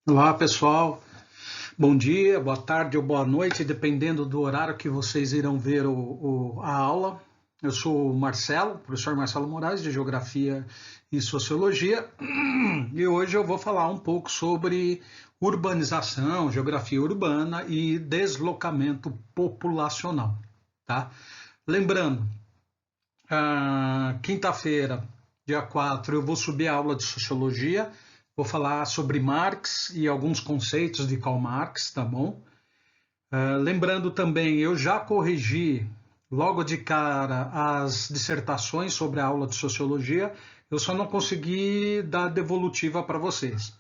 Olá, pessoal. Bom dia, boa tarde ou boa noite, dependendo do horário que vocês irão ver a aula. Eu sou o Marcelo, professor Marcelo Moraes, de Geografia e Sociologia, e hoje eu vou falar um pouco sobre urbanização, geografia urbana e deslocamento populacional, tá? Lembrando, quinta-feira, dia 4, eu vou subir a aula de Sociologia. Vou falar sobre Marx e alguns conceitos de Karl Marx, tá bom? Lembrando também, eu já corrigi logo de cara as dissertações sobre a aula de Sociologia, eu só não consegui dar devolutiva para vocês.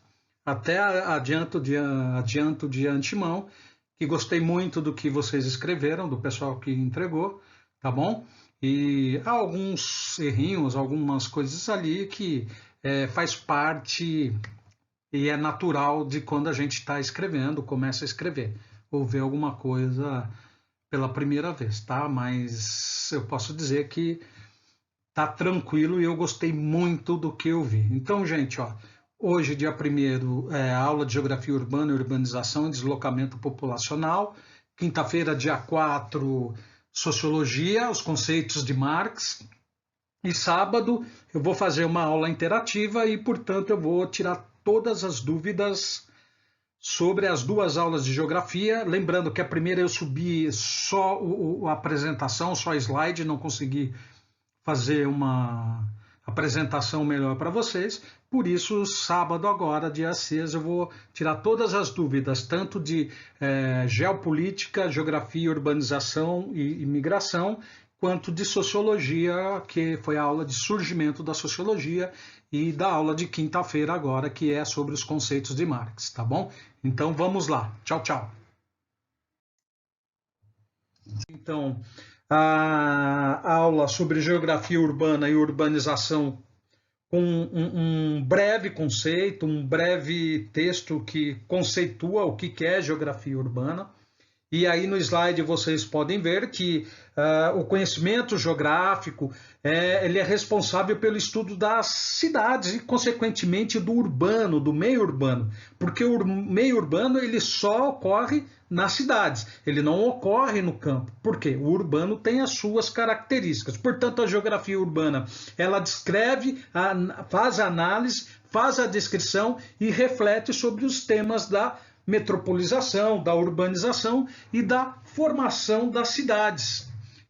Até adianto de antemão que gostei muito do que vocês escreveram, do pessoal que entregou, tá bom? E há alguns errinhos, algumas coisas ali que faz parte e é natural de quando a gente está escrevendo, começa a escrever, ou ver alguma coisa pela primeira vez, tá? Mas eu posso dizer que tá tranquilo e eu gostei muito do que eu vi. Então, gente, ó, hoje, dia 1º, aula de Geografia Urbana e Urbanização e Deslocamento Populacional. Quinta-feira, dia 4, Sociologia, os conceitos de Marx. E sábado eu vou fazer uma aula interativa e, portanto, eu vou tirar todas as dúvidas sobre as duas aulas de geografia. Lembrando que a primeira eu subi só a apresentação, só slide, não consegui fazer uma apresentação melhor para vocês. Por isso, sábado agora, dia 6, eu vou tirar todas as dúvidas, tanto de geopolítica, geografia, urbanização e imigração, quanto de sociologia, que foi a aula de surgimento da sociologia, e da aula de quinta-feira agora, que é sobre os conceitos de Marx, tá bom? Então vamos lá. Tchau, tchau. Então, a aula sobre geografia urbana e urbanização com um breve conceito, um breve texto que conceitua o que é geografia urbana. E aí no slide vocês podem ver que o conhecimento geográfico ele é responsável pelo estudo das cidades e, consequentemente, do urbano, do meio urbano, porque o meio urbano ele só ocorre nas cidades, ele não ocorre no campo. Por quê? O urbano tem as suas características. Portanto, a geografia urbana ela descreve, faz a análise, faz a descrição e reflete sobre os temas da metropolização, da urbanização e da formação das cidades.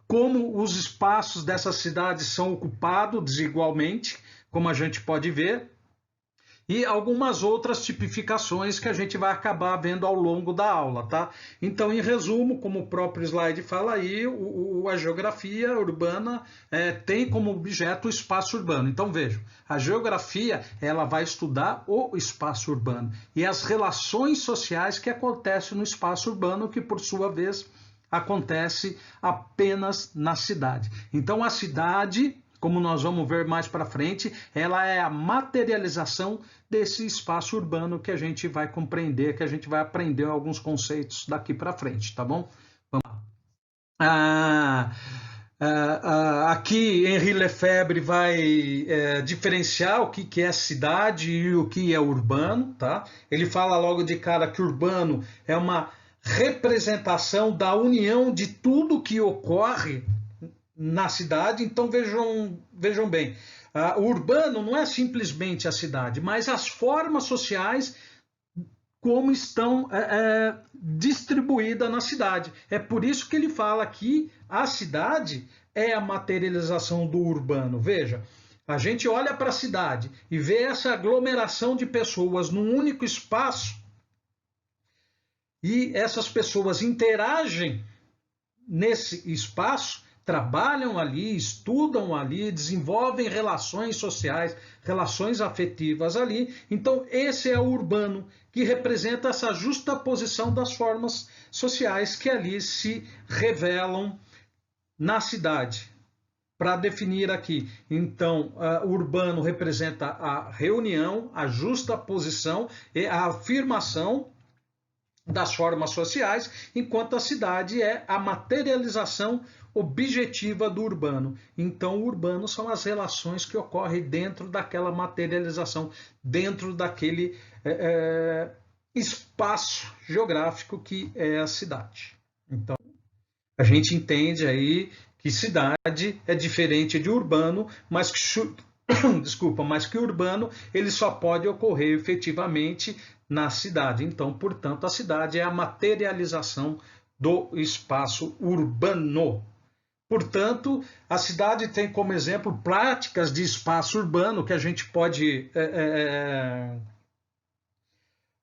Como os espaços dessas cidades são ocupados desigualmente, como a gente pode ver, e algumas outras tipificações que a gente vai acabar vendo ao longo da aula, tá? Então, em resumo, como o próprio slide fala aí, a geografia urbana tem como objeto o espaço urbano. Então, vejam, a geografia ela vai estudar o espaço urbano e as relações sociais que acontecem no espaço urbano, que por sua vez acontece apenas na cidade. Então, a cidade, como nós vamos ver mais para frente, ela é a materialização desse espaço urbano que a gente vai compreender, que a gente vai aprender alguns conceitos daqui para frente, tá bom? Vamos lá. Aqui, Henri Lefebvre vai diferenciar o que é cidade e o que é urbano, tá? Ele fala logo de cara que urbano é uma representação da união de tudo que ocorre na cidade. Então vejam bem, o urbano não é simplesmente a cidade, mas as formas sociais como estão distribuídas na cidade. É por isso que ele fala que a cidade é a materialização do urbano. Veja, a gente olha para a cidade e vê essa aglomeração de pessoas num único espaço e essas pessoas interagem nesse espaço, trabalham ali, estudam ali, desenvolvem relações sociais, relações afetivas ali. Então, esse é o urbano, que representa essa justaposição das formas sociais que ali se revelam na cidade. Para definir aqui, então, o urbano representa a reunião, a justaposição e a afirmação das formas sociais, enquanto a cidade é a materialização objetiva do urbano. Então, o urbano são as relações que ocorrem dentro daquela materialização, dentro daquele espaço geográfico que é a cidade. Então, a gente entende aí que cidade é diferente de urbano, mas que desculpa, mas que urbano ele só pode ocorrer efetivamente na cidade. Então, portanto, a cidade é a materialização do espaço urbano. Portanto, a cidade tem como exemplo práticas de espaço urbano que a gente pode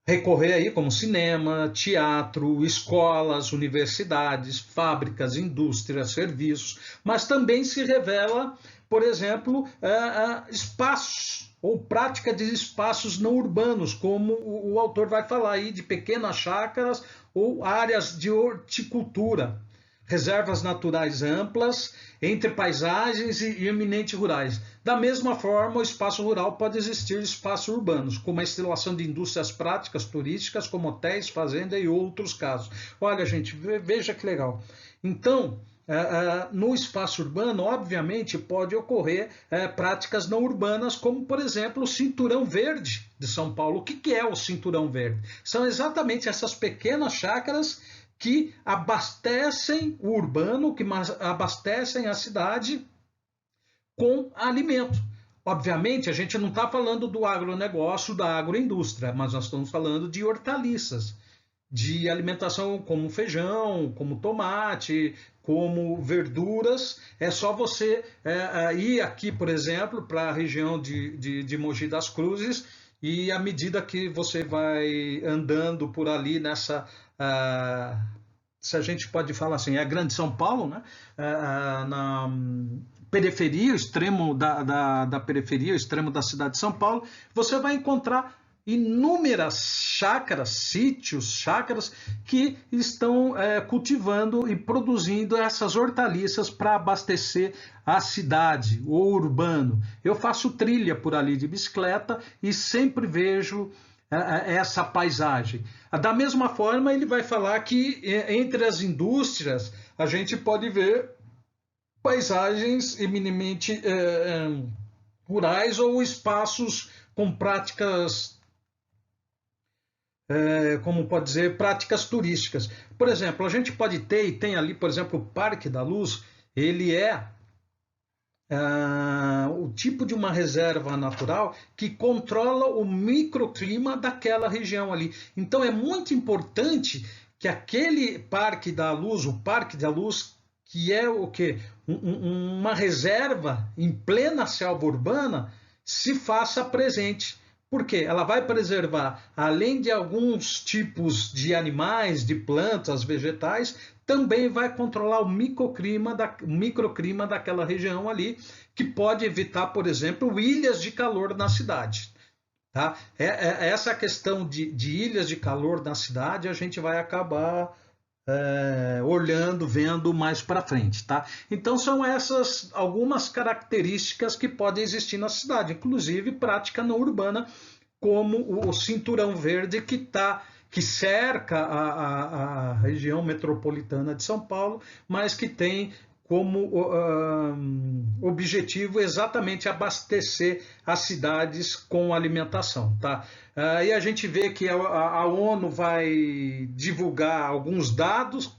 recorrer aí como cinema, teatro, escolas, universidades, fábricas, indústrias, serviços, mas também se revela, por exemplo, espaços ou prática de espaços não urbanos, como o autor vai falar aí de pequenas chácaras ou áreas de horticultura, reservas naturais amplas, entre paisagens e eminentes rurais. Da mesma forma, o espaço rural pode existir espaços urbanos, como a instalação de indústrias práticas turísticas, como hotéis, fazenda e outros casos. Olha, gente, veja que legal. Então, no espaço urbano, obviamente, pode ocorrer práticas não urbanas, como, por exemplo, o Cinturão Verde de São Paulo. O que é o Cinturão Verde? São exatamente essas pequenas chácaras que abastecem o urbano, que abastecem a cidade com alimento. Obviamente, a gente não está falando do agronegócio, da agroindústria, mas nós estamos falando de hortaliças, de alimentação como feijão, como tomate, como verduras. É só você ir aqui, por exemplo, para a região de Mogi das Cruzes, e à medida que você vai andando por ali nessa, se a gente pode falar assim, é a Grande São Paulo, né? Na periferia, o extremo da periferia, o extremo da cidade de São Paulo, você vai encontrar inúmeras chácaras, sítios, chácaras que estão cultivando e produzindo essas hortaliças para abastecer a cidade, o urbano. Eu faço trilha por ali de bicicleta e sempre vejo essa paisagem. Da mesma forma, ele vai falar que entre as indústrias a gente pode ver paisagens eminentemente rurais ou espaços com práticas, como pode dizer, práticas turísticas. Por exemplo, a gente pode ter, e tem ali, por exemplo, o Parque da Luz, ele é o tipo de uma reserva natural que controla o microclima daquela região ali. Então é muito importante que aquele Parque da Luz, o Parque da Luz, que é o quê? Uma reserva em plena selva urbana, se faça presente. Por quê? Ela vai preservar, além de alguns tipos de animais, de plantas, vegetais, também vai controlar o microclima daquela região ali, que pode evitar, por exemplo, ilhas de calor na cidade. Tá? Essa questão de ilhas de calor na cidade a gente vai acabar olhando, vendo mais para frente. Tá? Então são essas algumas características que podem existir na cidade, inclusive prática não urbana, como o Cinturão Verde que cerca a região metropolitana de São Paulo, mas que tem como objetivo exatamente abastecer as cidades com alimentação. Tá? E a gente vê que a ONU vai divulgar alguns dados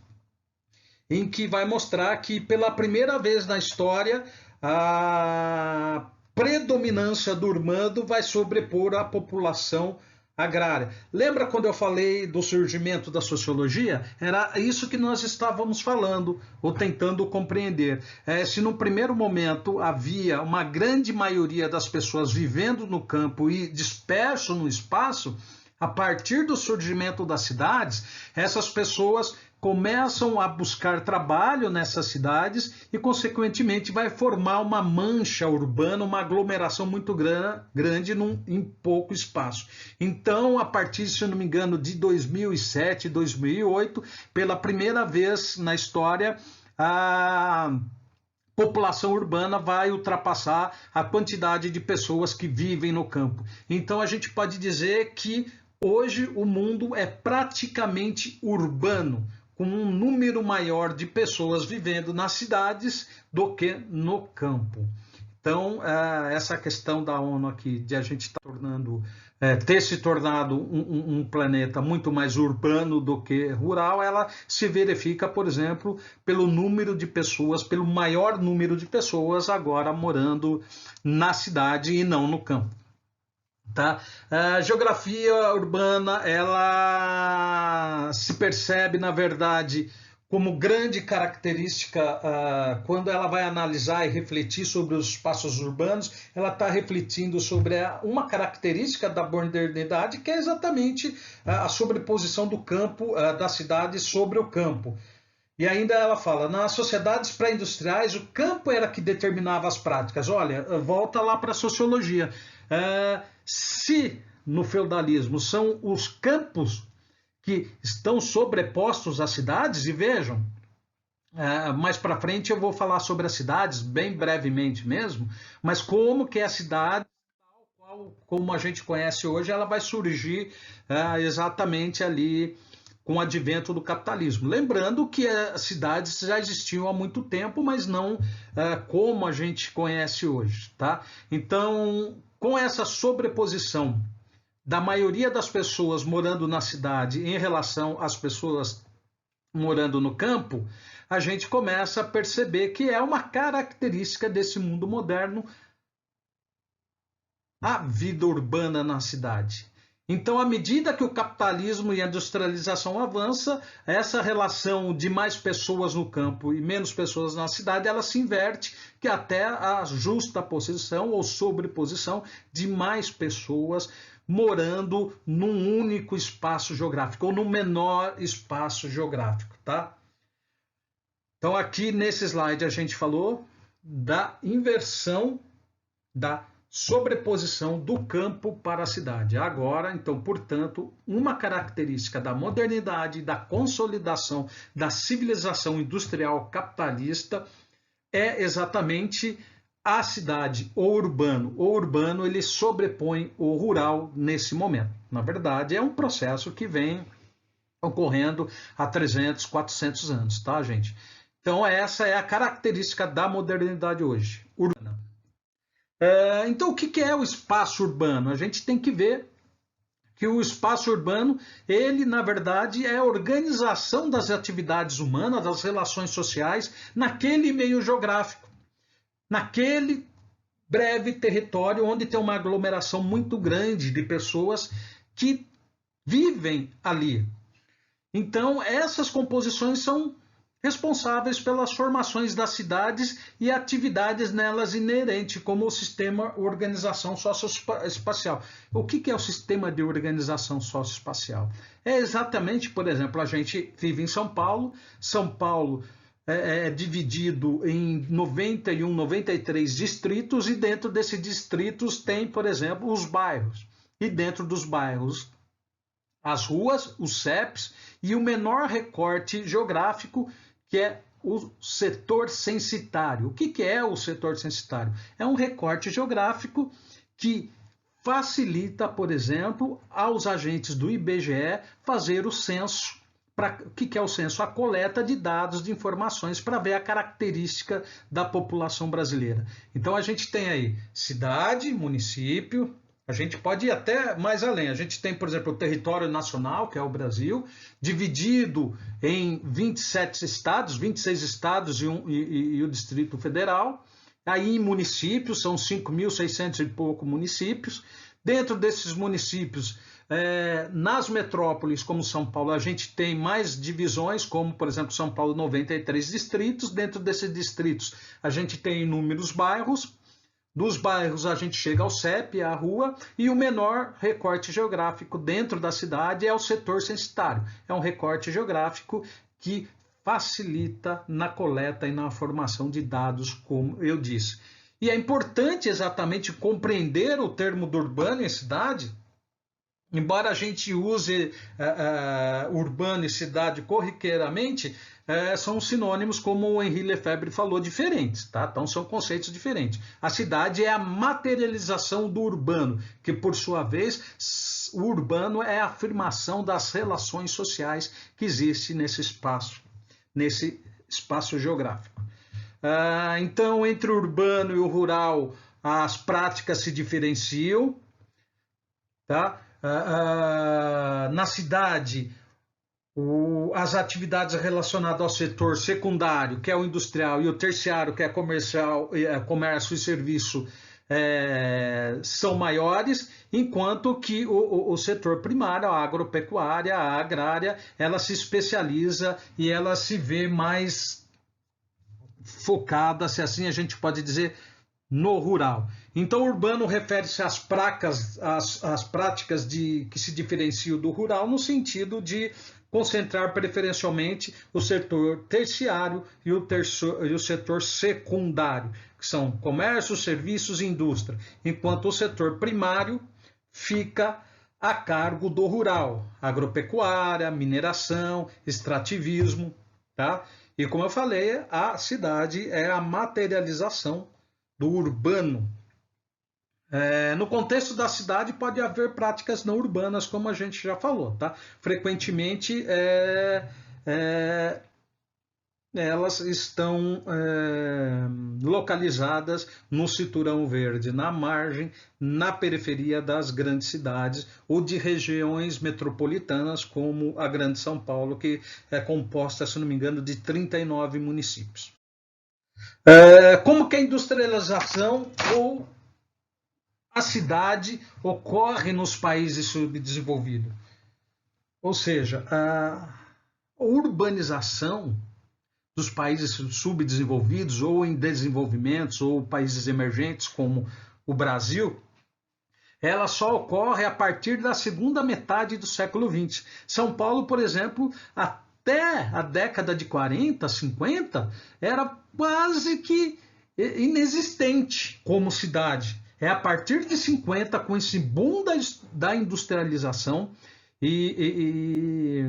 em que vai mostrar que pela primeira vez na história a predominância do urbano vai sobrepor a população agrária. Lembra quando eu falei do surgimento da sociologia? Era isso que nós estávamos falando, ou tentando compreender. Se no primeiro momento havia uma grande maioria das pessoas vivendo no campo e disperso no espaço, a partir do surgimento das cidades, essas pessoas começam a buscar trabalho nessas cidades e, consequentemente, vai formar uma mancha urbana, uma aglomeração muito grande em pouco espaço. Então, a partir, se eu não me engano, de 2007, 2008, pela primeira vez na história, a população urbana vai ultrapassar a quantidade de pessoas que vivem no campo. Então, a gente pode dizer que hoje o mundo é praticamente urbano, com um número maior de pessoas vivendo nas cidades do que no campo. Então, essa questão da ONU aqui, de a gente estar tornando ter se tornado um planeta muito mais urbano do que rural, ela se verifica, por exemplo, pelo número de pessoas, pelo maior número de pessoas agora morando na cidade e não no campo. Tá? A geografia urbana, ela se percebe, na verdade, como grande característica, quando ela vai analisar e refletir sobre os espaços urbanos, ela está refletindo sobre uma característica da modernidade, que é exatamente a sobreposição do campo, da cidade sobre o campo. E ainda ela fala, nas sociedades pré-industriais, o campo era que determinava as práticas. Olha, volta lá para a sociologia. Se no feudalismo são os campos que estão sobrepostos às cidades, e vejam, mais para frente eu vou falar sobre as cidades, bem brevemente mesmo, mas como que a cidade, como a gente conhece hoje, ela vai surgir exatamente ali com o advento do capitalismo. Lembrando que as cidades já existiam há muito tempo, mas não como a gente conhece hoje. Tá? Então, com essa sobreposição da maioria das pessoas morando na cidade em relação às pessoas morando no campo, a gente começa a perceber que é uma característica desse mundo moderno a vida urbana na cidade. Então, à medida que o capitalismo e a industrialização avança, essa relação de mais pessoas no campo e menos pessoas na cidade, ela se inverte, que até a justa posição ou sobreposição de mais pessoas morando num único espaço geográfico ou num menor espaço geográfico, tá? Então aqui nesse slide a gente falou da inversão da sobreposição do campo para a cidade. Agora, então, portanto, uma característica da modernidade, da consolidação da civilização industrial capitalista é exatamente a cidade, o urbano. O urbano ele sobrepõe o rural nesse momento. Na verdade, é um processo que vem ocorrendo há 300, 400 anos, tá, gente? Então, essa é a característica da modernidade hoje, urbana. Então, o que é o espaço urbano? A gente tem que ver que o espaço urbano, ele, na verdade, é a organização das atividades humanas, das relações sociais, naquele meio geográfico, naquele breve território onde tem uma aglomeração muito grande de pessoas que vivem ali. Então, essas composições são responsáveis pelas formações das cidades e atividades nelas inerentes, como o sistema de organização socioespacial. O que é o sistema de organização socioespacial? É exatamente, por exemplo, a gente vive em São Paulo. São Paulo é dividido em 91, 93 distritos, e dentro desses distritos tem, por exemplo, os bairros. E dentro dos bairros, as ruas, os CEPs e o menor recorte geográfico, que é o setor censitário. O que é o setor censitário? É um recorte geográfico que facilita, por exemplo, aos agentes do IBGE fazer o censo. O que é o censo? A coleta de dados, de informações para ver a característica da população brasileira. Então a gente tem aí cidade, município. A gente pode ir até mais além. A gente tem, por exemplo, o território nacional, que é o Brasil, dividido em 27 estados, 26 estados e o Distrito Federal. Aí em municípios, são 5.600 e pouco municípios. Dentro desses municípios, nas metrópoles, como São Paulo, a gente tem mais divisões, como, por exemplo, São Paulo, 93 distritos. Dentro desses distritos, a gente tem inúmeros bairros. Dos bairros a gente chega ao CEP, à rua, e o menor recorte geográfico dentro da cidade é o setor censitário. É um recorte geográfico que facilita na coleta e na formação de dados, como eu disse. E é importante exatamente compreender o termo do urbano e cidade. Embora a gente use urbano e cidade corriqueiramente, são sinônimos, como o Henri Lefebvre falou, diferentes, tá? Então são conceitos diferentes. A cidade é a materialização do urbano, que por sua vez, o urbano é a afirmação das relações sociais que existem nesse espaço geográfico. Então, entre o urbano e o rural, as práticas se diferenciam. tá? Na cidade, as atividades relacionadas ao setor secundário, que é o industrial, e o terciário, que é comercial, comércio e serviço, são maiores, enquanto que o setor primário, a agropecuária, a agrária, ela se especializa e ela se vê mais focada, se assim a gente pode dizer, no rural. Então, urbano refere-se às práticas que se diferenciam do rural no sentido de concentrar preferencialmente o setor terciário e o setor secundário, que são comércio, serviços e indústria, enquanto o setor primário fica a cargo do rural, agropecuária, mineração, extrativismo, tá? E como eu falei, a cidade é a materialização do urbano. No contexto da cidade pode haver práticas não urbanas, como a gente já falou, tá? Frequentemente elas estão localizadas no cinturão verde, na margem, na periferia das grandes cidades ou de regiões metropolitanas, como a Grande São Paulo, que é composta, se não me engano, de 39 municípios. Como que a industrialização ou a cidade ocorre nos países subdesenvolvidos? Ou seja, a urbanização dos países subdesenvolvidos ou em desenvolvimentos ou países emergentes como o Brasil, ela só ocorre a partir da segunda metade do século XX. São Paulo, por exemplo, até a década de 40, 50, era quase que inexistente como cidade. É a partir de 50, com esse boom da industrialização e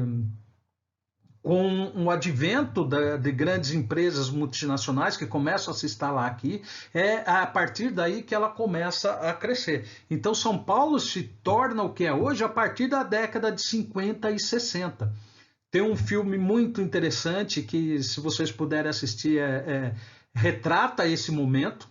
com o advento de grandes empresas multinacionais que começam a se instalar aqui, é a partir daí que ela começa a crescer. Então, São Paulo se torna o que é hoje a partir da década de 50 e 60. Tem um filme muito interessante que, se vocês puderem assistir, retrata esse momento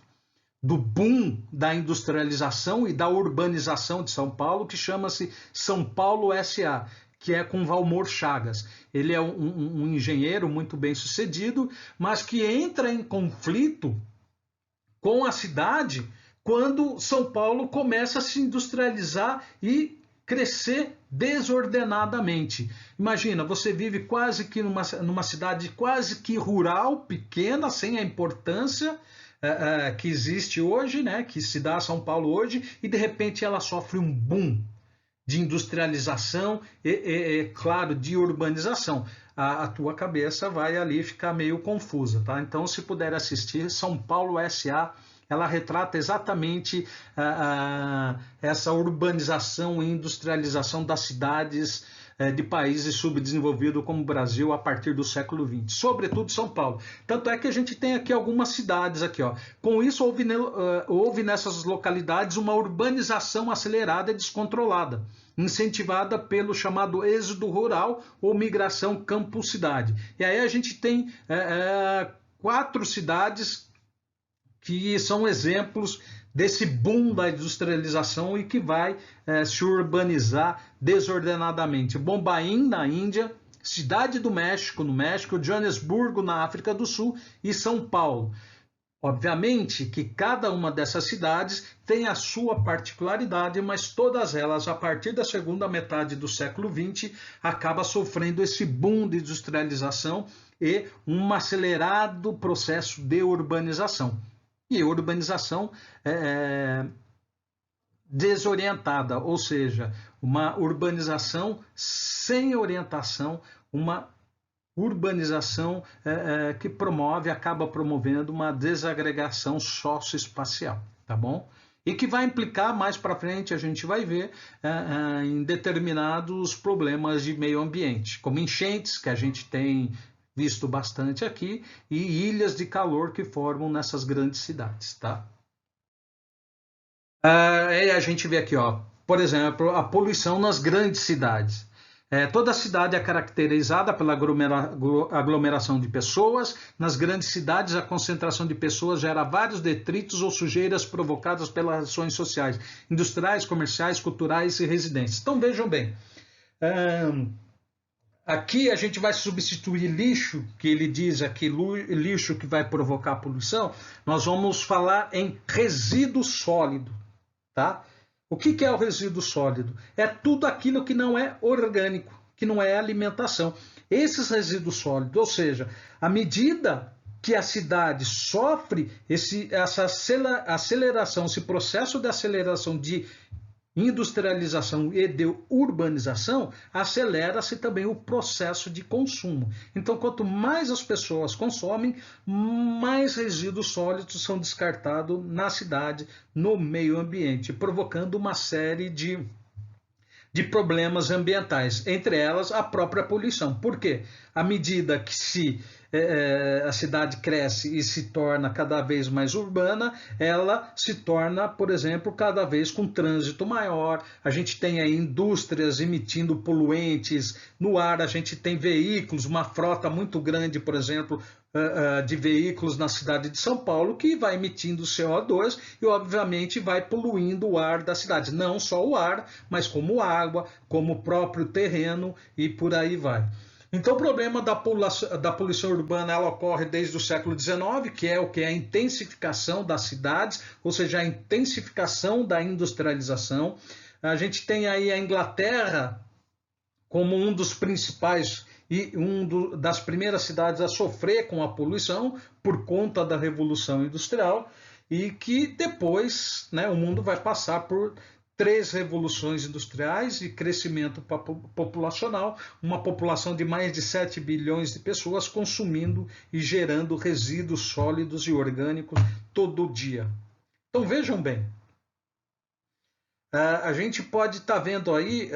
do boom da industrialização e da urbanização de São Paulo, que chama-se São Paulo S.A., que é com Valmor Chagas. Ele é um engenheiro muito bem sucedido, mas que entra em conflito com a cidade quando São Paulo começa a se industrializar e crescer desordenadamente. Imagina, você vive quase que numa cidade quase que rural, pequena, sem a importância que existe hoje, né, que se dá a São Paulo hoje, e de repente ela sofre um boom de industrialização e claro, de urbanização. A tua cabeça vai ali ficar meio confusa, tá? Então, se puder assistir, São Paulo S.A., ela retrata exatamente essa urbanização e industrialização das cidades de países subdesenvolvidos como o Brasil a partir do século XX, sobretudo São Paulo. Tanto é que a gente tem aqui algumas cidades aqui, ó. Com isso houve nessas localidades uma urbanização acelerada e descontrolada, incentivada pelo chamado êxodo rural ou migração campo-cidade. E aí a gente tem 4 cidades que são exemplos desse boom da industrialização e que vai se urbanizar desordenadamente. Bombaim, na Índia, Cidade do México, no México, Joanesburgo, na África do Sul e São Paulo. Obviamente que cada uma dessas cidades tem a sua particularidade, mas todas elas, a partir da segunda metade do século XX, acabam sofrendo esse boom de industrialização e um acelerado processo de urbanização. E urbanização desorientada, ou seja, uma urbanização sem orientação, uma urbanização que acaba promovendo uma desagregação socioespacial, tá bom? E que vai implicar mais para frente, a gente vai ver, em determinados problemas de meio ambiente, como enchentes, que a gente tem visto bastante aqui, e ilhas de calor que formam nessas grandes cidades, tá? E a gente vê aqui, ó, por exemplo, a poluição nas grandes cidades. Toda a cidade é caracterizada pela aglomeração de pessoas. Nas grandes cidades, a concentração de pessoas gera vários detritos ou sujeiras provocadas pelas ações sociais, industriais, comerciais, culturais e residências. Então vejam bem, aqui a gente vai substituir lixo, que ele diz aqui, lixo que vai provocar poluição, nós vamos falar em resíduo sólido, tá? O que é o resíduo sólido? É tudo aquilo que não é orgânico, que não é alimentação. Esses resíduos sólidos, ou seja, à medida que a cidade sofre essa aceleração, esse processo de aceleração de industrialização e de urbanização, acelera-se também o processo de consumo. Então, quanto mais as pessoas consomem, mais resíduos sólidos são descartados na cidade, no meio ambiente, provocando uma série de problemas ambientais, entre elas a própria poluição. Por quê? À medida que a cidade cresce e se torna cada vez mais urbana, ela se torna, por exemplo, cada vez com trânsito maior. A gente tem aí indústrias emitindo poluentes no ar, a gente tem veículos, uma frota muito grande, por exemplo, de veículos na cidade de São Paulo, que vai emitindo CO2 e, obviamente, vai poluindo o ar da cidade. Não só o ar, mas como água, como o próprio terreno e por aí vai. Então, o problema da poluição urbana ela ocorre desde o século XIX, que é o que é a intensificação das cidades, ou seja, a intensificação da industrialização. A gente tem aí a Inglaterra como um dos principais e das primeiras cidades a sofrer com a poluição por conta da Revolução Industrial, e que depois, né, o mundo vai passar por 3 revoluções industriais e crescimento populacional, uma população de mais de 7 bilhões de pessoas consumindo e gerando resíduos sólidos e orgânicos todo dia. Então vejam bem, a gente pode estar vendo aí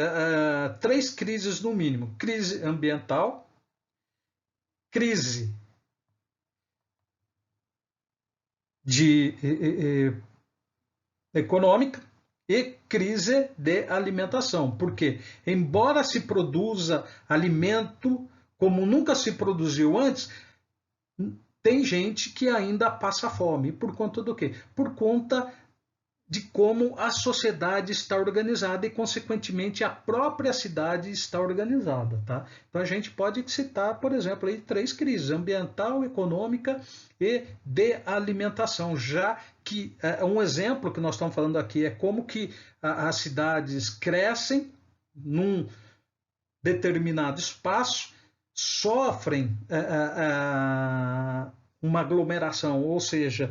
3 crises no mínimo: crise ambiental, crise econômica e crise de alimentação. Porque, embora se produza alimento como nunca se produziu antes, tem gente que ainda passa fome. Por conta do quê? Por conta de como a sociedade está organizada e, consequentemente, a própria cidade está organizada. Tá? Então, a gente pode citar, por exemplo, aí 3 crises: ambiental, econômica e de alimentação, já que um exemplo que nós estamos falando aqui é como que as cidades crescem num determinado espaço, sofrem uma aglomeração, ou seja,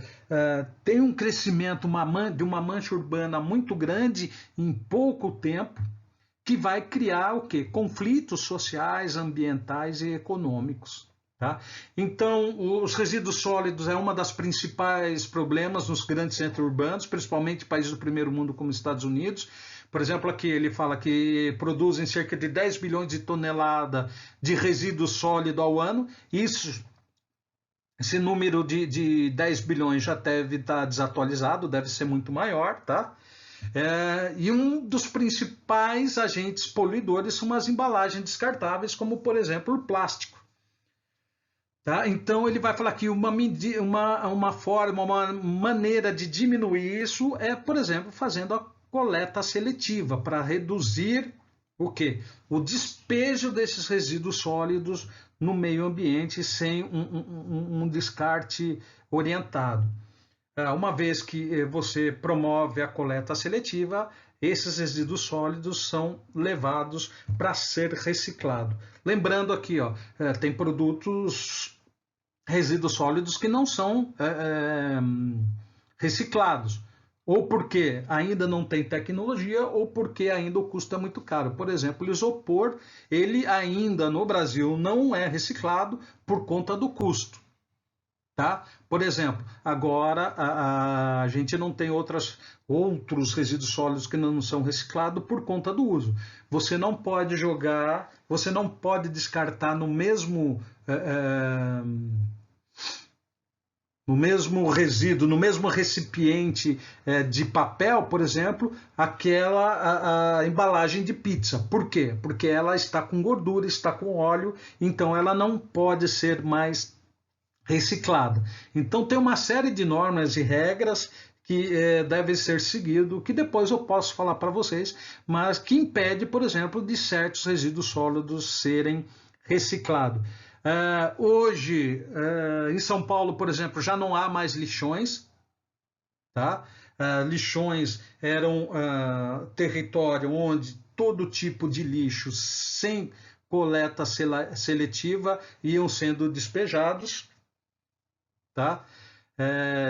tem um crescimento de uma mancha urbana muito grande em pouco tempo, que vai criar o quê? Conflitos sociais, ambientais e econômicos. Tá? Então, os resíduos sólidos é uma das principais problemas nos grandes centros urbanos, principalmente países do primeiro mundo como os Estados Unidos. Por exemplo, aqui ele fala que produzem cerca de 10 bilhões de toneladas de resíduo sólido ao ano. Esse número de 10 bilhões já deve estar desatualizado, deve ser muito maior, tá? E um dos principais agentes poluidores são as embalagens descartáveis, como, por exemplo, o plástico. Tá? Então, ele vai falar que uma forma, uma maneira de diminuir isso é, por exemplo, fazendo a coleta seletiva para reduzir o quê? O despejo desses resíduos sólidos no meio ambiente sem um descarte orientado. Uma vez que você promove a coleta seletiva, esses resíduos sólidos são levados para ser reciclado. Lembrando aqui, tem produtos, resíduos sólidos que não são reciclados, ou porque ainda não tem tecnologia, ou porque ainda o custo é muito caro. Por exemplo, o isopor, ele ainda no Brasil não é reciclado por conta do custo. Tá? Por exemplo, agora a gente não tem outros resíduos sólidos que não são reciclados por conta do uso. Você não pode jogar, você não pode descartar no mesmo no mesmo resíduo, no mesmo recipiente de papel, por exemplo, a embalagem de pizza. Por quê? Porque ela está com gordura, está com óleo, então ela não pode ser mais reciclada. Então tem uma série de normas e regras que devem ser seguidos, que depois eu posso falar para vocês, mas que impede, por exemplo, de certos resíduos sólidos serem reciclados. Hoje, em São Paulo, por exemplo, já não há mais lixões, tá? Lixões eram território onde todo tipo de lixo, sem coleta seletiva, iam sendo despejados, tá?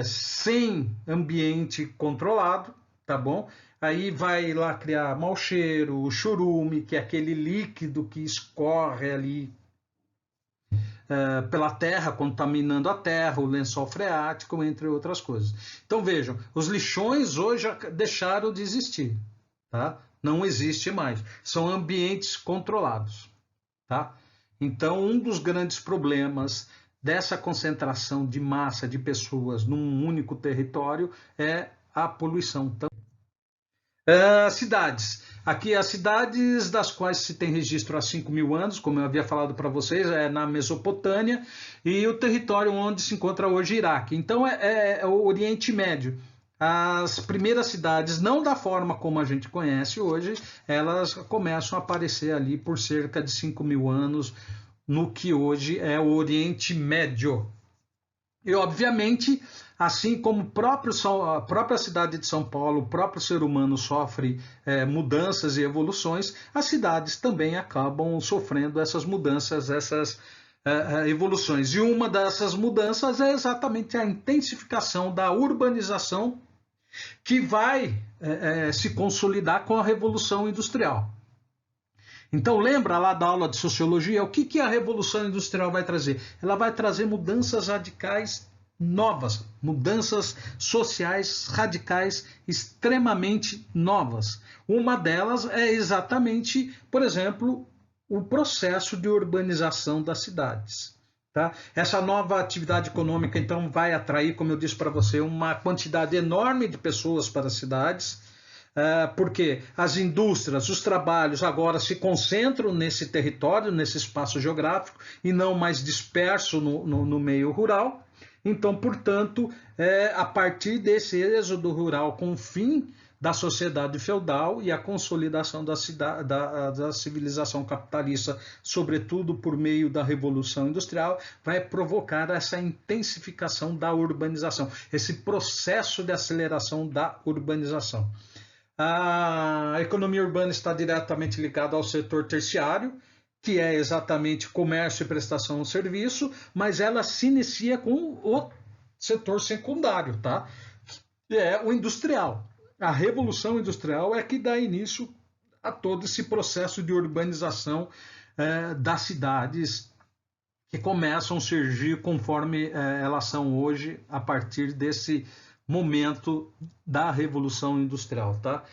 Sem ambiente controlado, tá bom? Aí vai lá criar mau cheiro, o churume, que é aquele líquido que escorre ali pela terra, contaminando a terra, o lençol freático, entre outras coisas. Então vejam, os lixões hoje deixaram de existir, tá? Não existe mais. São ambientes controlados, tá? Então um dos grandes problemas dessa concentração de massa de pessoas num único território é a poluição. Cidades. Aqui, as cidades das quais se tem registro há 5.000 anos, como eu havia falado para vocês, é na Mesopotâmia, e o território onde se encontra hoje Iraque. Então, é o Oriente Médio. As primeiras cidades, não da forma como a gente conhece hoje, elas começam a aparecer ali por cerca de 5.000 anos, no que hoje é o Oriente Médio. E, obviamente, assim como a própria cidade de São Paulo, o próprio ser humano sofre mudanças e evoluções, as cidades também acabam sofrendo essas mudanças, essas evoluções. E uma dessas mudanças é exatamente a intensificação da urbanização, que vai se consolidar com a Revolução Industrial. Então, lembra lá da aula de sociologia? O que a Revolução Industrial vai trazer? Ela vai trazer mudanças radicais novas, mudanças sociais radicais extremamente novas. Uma delas é exatamente, por exemplo, o processo de urbanização das cidades. Tá? Essa nova atividade econômica, então, vai atrair, como eu disse para você, uma quantidade enorme de pessoas para as cidades, porque as indústrias, os trabalhos agora se concentram nesse território, nesse espaço geográfico, e não mais disperso no meio rural. Então, portanto, a partir desse êxodo rural com o fim da sociedade feudal e a consolidação da civilização capitalista, sobretudo por meio da Revolução Industrial, vai provocar essa intensificação da urbanização, esse processo de aceleração da urbanização. A economia urbana está diretamente ligada ao setor terciário, que é exatamente comércio e prestação de serviço, mas ela se inicia com o setor secundário, tá? Que é o industrial. A Revolução Industrial é que dá início a todo esse processo de urbanização das cidades, que começam a surgir conforme elas são hoje, a partir desse momento da Revolução Industrial, tá?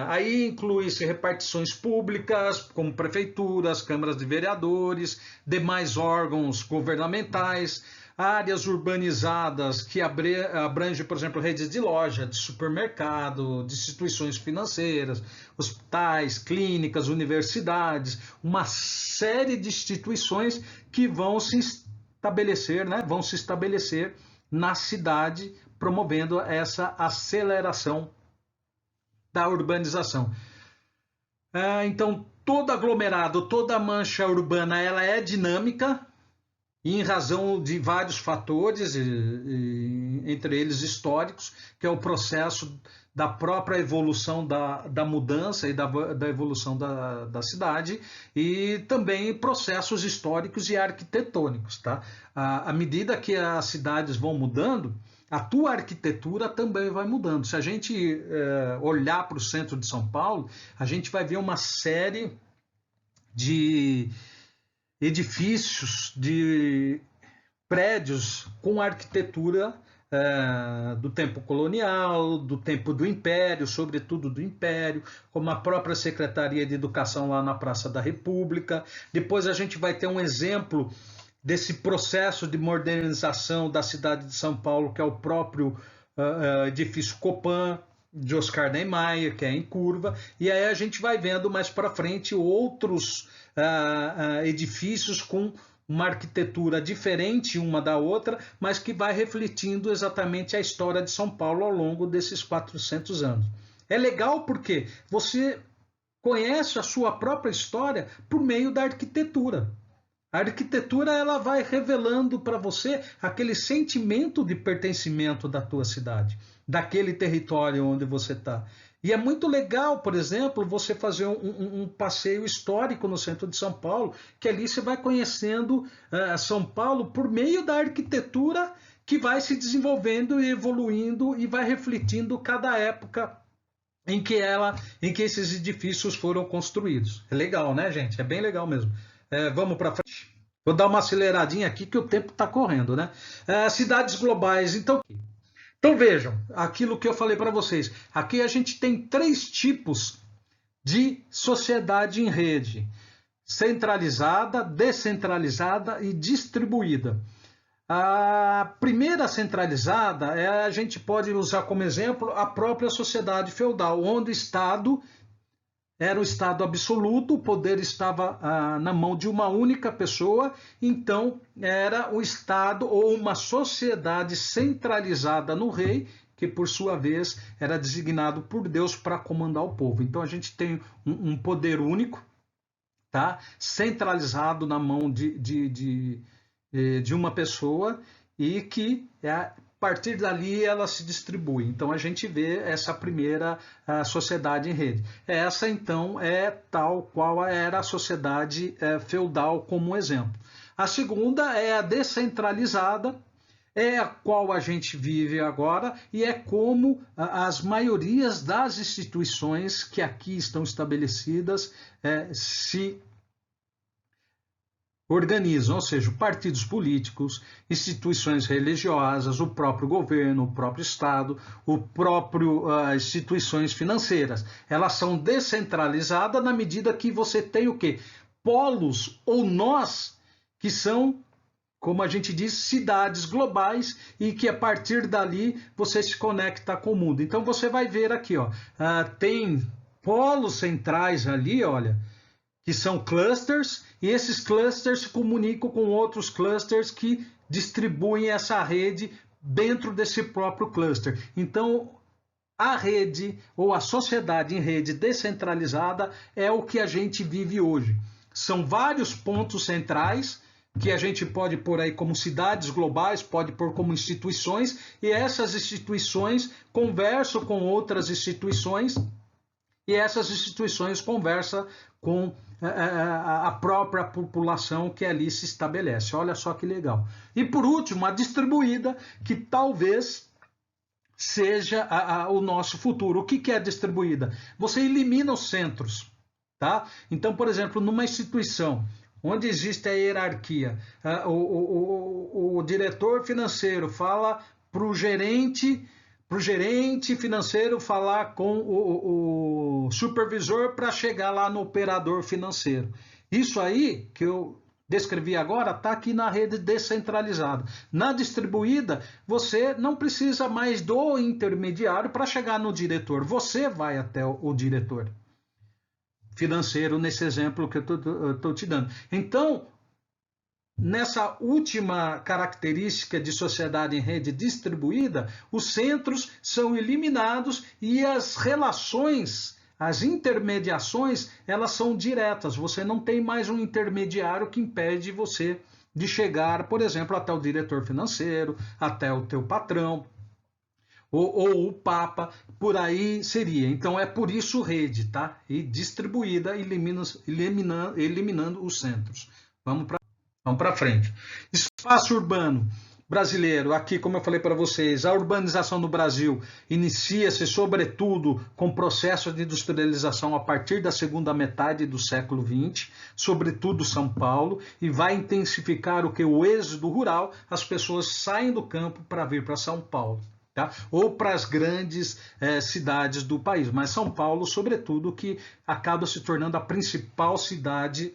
Aí inclui-se repartições públicas, como prefeituras, câmaras de vereadores, demais órgãos governamentais, áreas urbanizadas que abrange, por exemplo, redes de loja, de supermercado, de instituições financeiras, hospitais, clínicas, universidades, uma série de instituições que vão se estabelecer, né? Vão se estabelecer na cidade, promovendo essa aceleração da urbanização. Então, todo aglomerado, toda mancha urbana, ela é dinâmica, e em razão de vários fatores, entre eles históricos, que é o processo da própria evolução da mudança e da evolução da cidade, e também processos históricos e arquitetônicos. Tá? À medida que as cidades vão mudando, a tua arquitetura também vai mudando. Se a gente olhar para o centro de São Paulo, a gente vai ver uma série de edifícios, de prédios com arquitetura do tempo colonial, do tempo do Império, sobretudo do Império, como a própria Secretaria de Educação lá na Praça da República. Depois a gente vai ter um exemplo desse processo de modernização da cidade de São Paulo, que é o próprio edifício Copan, de Oscar Niemeyer, que é em curva, e aí a gente vai vendo mais para frente outros edifícios com uma arquitetura diferente uma da outra, mas que vai refletindo exatamente a história de São Paulo ao longo desses 400 anos. É legal porque você conhece a sua própria história por meio da arquitetura. A arquitetura ela vai revelando para você aquele sentimento de pertencimento da tua cidade, daquele território onde você está. E é muito legal, por exemplo, você fazer um passeio histórico no centro de São Paulo, que ali você vai conhecendo São Paulo por meio da arquitetura que vai se desenvolvendo e evoluindo e vai refletindo cada época em que esses edifícios foram construídos. É legal, né, gente? É bem legal mesmo. Vamos para frente. Vou dar uma aceleradinha aqui que o tempo está correndo, né? Cidades globais. Então vejam, aquilo que eu falei para vocês. Aqui a gente tem 3 tipos de sociedade em rede: centralizada, descentralizada e distribuída. A primeira centralizada, a gente pode usar como exemplo a própria sociedade feudal, onde o Estado era o Estado absoluto, o poder estava na mão de uma única pessoa, então era o Estado ou uma sociedade centralizada no rei, que por sua vez era designado por Deus para comandar o povo. Então a gente tem um poder único, tá? Centralizado na mão de uma pessoa e que a partir dali ela se distribui. Então a gente vê essa primeira sociedade em rede. Essa então é tal qual era a sociedade feudal como exemplo. A segunda é a descentralizada, é a qual a gente vive agora e é como as maiorias das instituições que aqui estão estabelecidas se organizam, ou seja, partidos políticos, instituições religiosas, o próprio governo, o próprio Estado, o próprio instituições financeiras. Elas são descentralizadas na medida que você tem o quê? Polos ou nós que são, como a gente diz, cidades globais e que a partir dali você se conecta com o mundo. Então você vai ver aqui, ó, tem polos centrais ali, olha, que são clusters, e esses clusters se comunicam com outros clusters que distribuem essa rede dentro desse próprio cluster. Então, a rede ou a sociedade em rede descentralizada é o que a gente vive hoje. São vários pontos centrais que a gente pode pôr aí como cidades globais, pode pôr como instituições, e essas instituições conversam com outras instituições, e essas instituições conversam com a própria população que ali se estabelece. Olha só que legal. E por último, a distribuída, que talvez seja o nosso futuro. O que é a distribuída? Você elimina os centros, tá? Então, por exemplo, numa instituição onde existe a hierarquia, o diretor financeiro fala para o gerente financeiro falar com o supervisor para chegar lá no operador financeiro. Isso aí que eu descrevi agora está aqui na rede descentralizada. Na distribuída, você não precisa mais do intermediário para chegar no diretor. Você vai até o diretor financeiro nesse exemplo que eu estou te dando. Então, nessa última característica de sociedade em rede distribuída, os centros são eliminados e as relações, as intermediações, elas são diretas. Você não tem mais um intermediário que impede você de chegar, por exemplo, até o diretor financeiro, até o teu patrão, ou o Papa, por aí seria. Então é por isso rede, tá? E distribuída, eliminando os centros. Vamos para frente. Espaço urbano brasileiro. Aqui, como eu falei para vocês, a urbanização no Brasil inicia-se, sobretudo, com o processo de industrialização a partir da segunda metade do século XX, sobretudo São Paulo, e vai intensificar o que? O êxodo rural, as pessoas saem do campo para vir para São Paulo. Tá? Ou para as grandes cidades do país, mas São Paulo, sobretudo, que acaba se tornando a principal cidade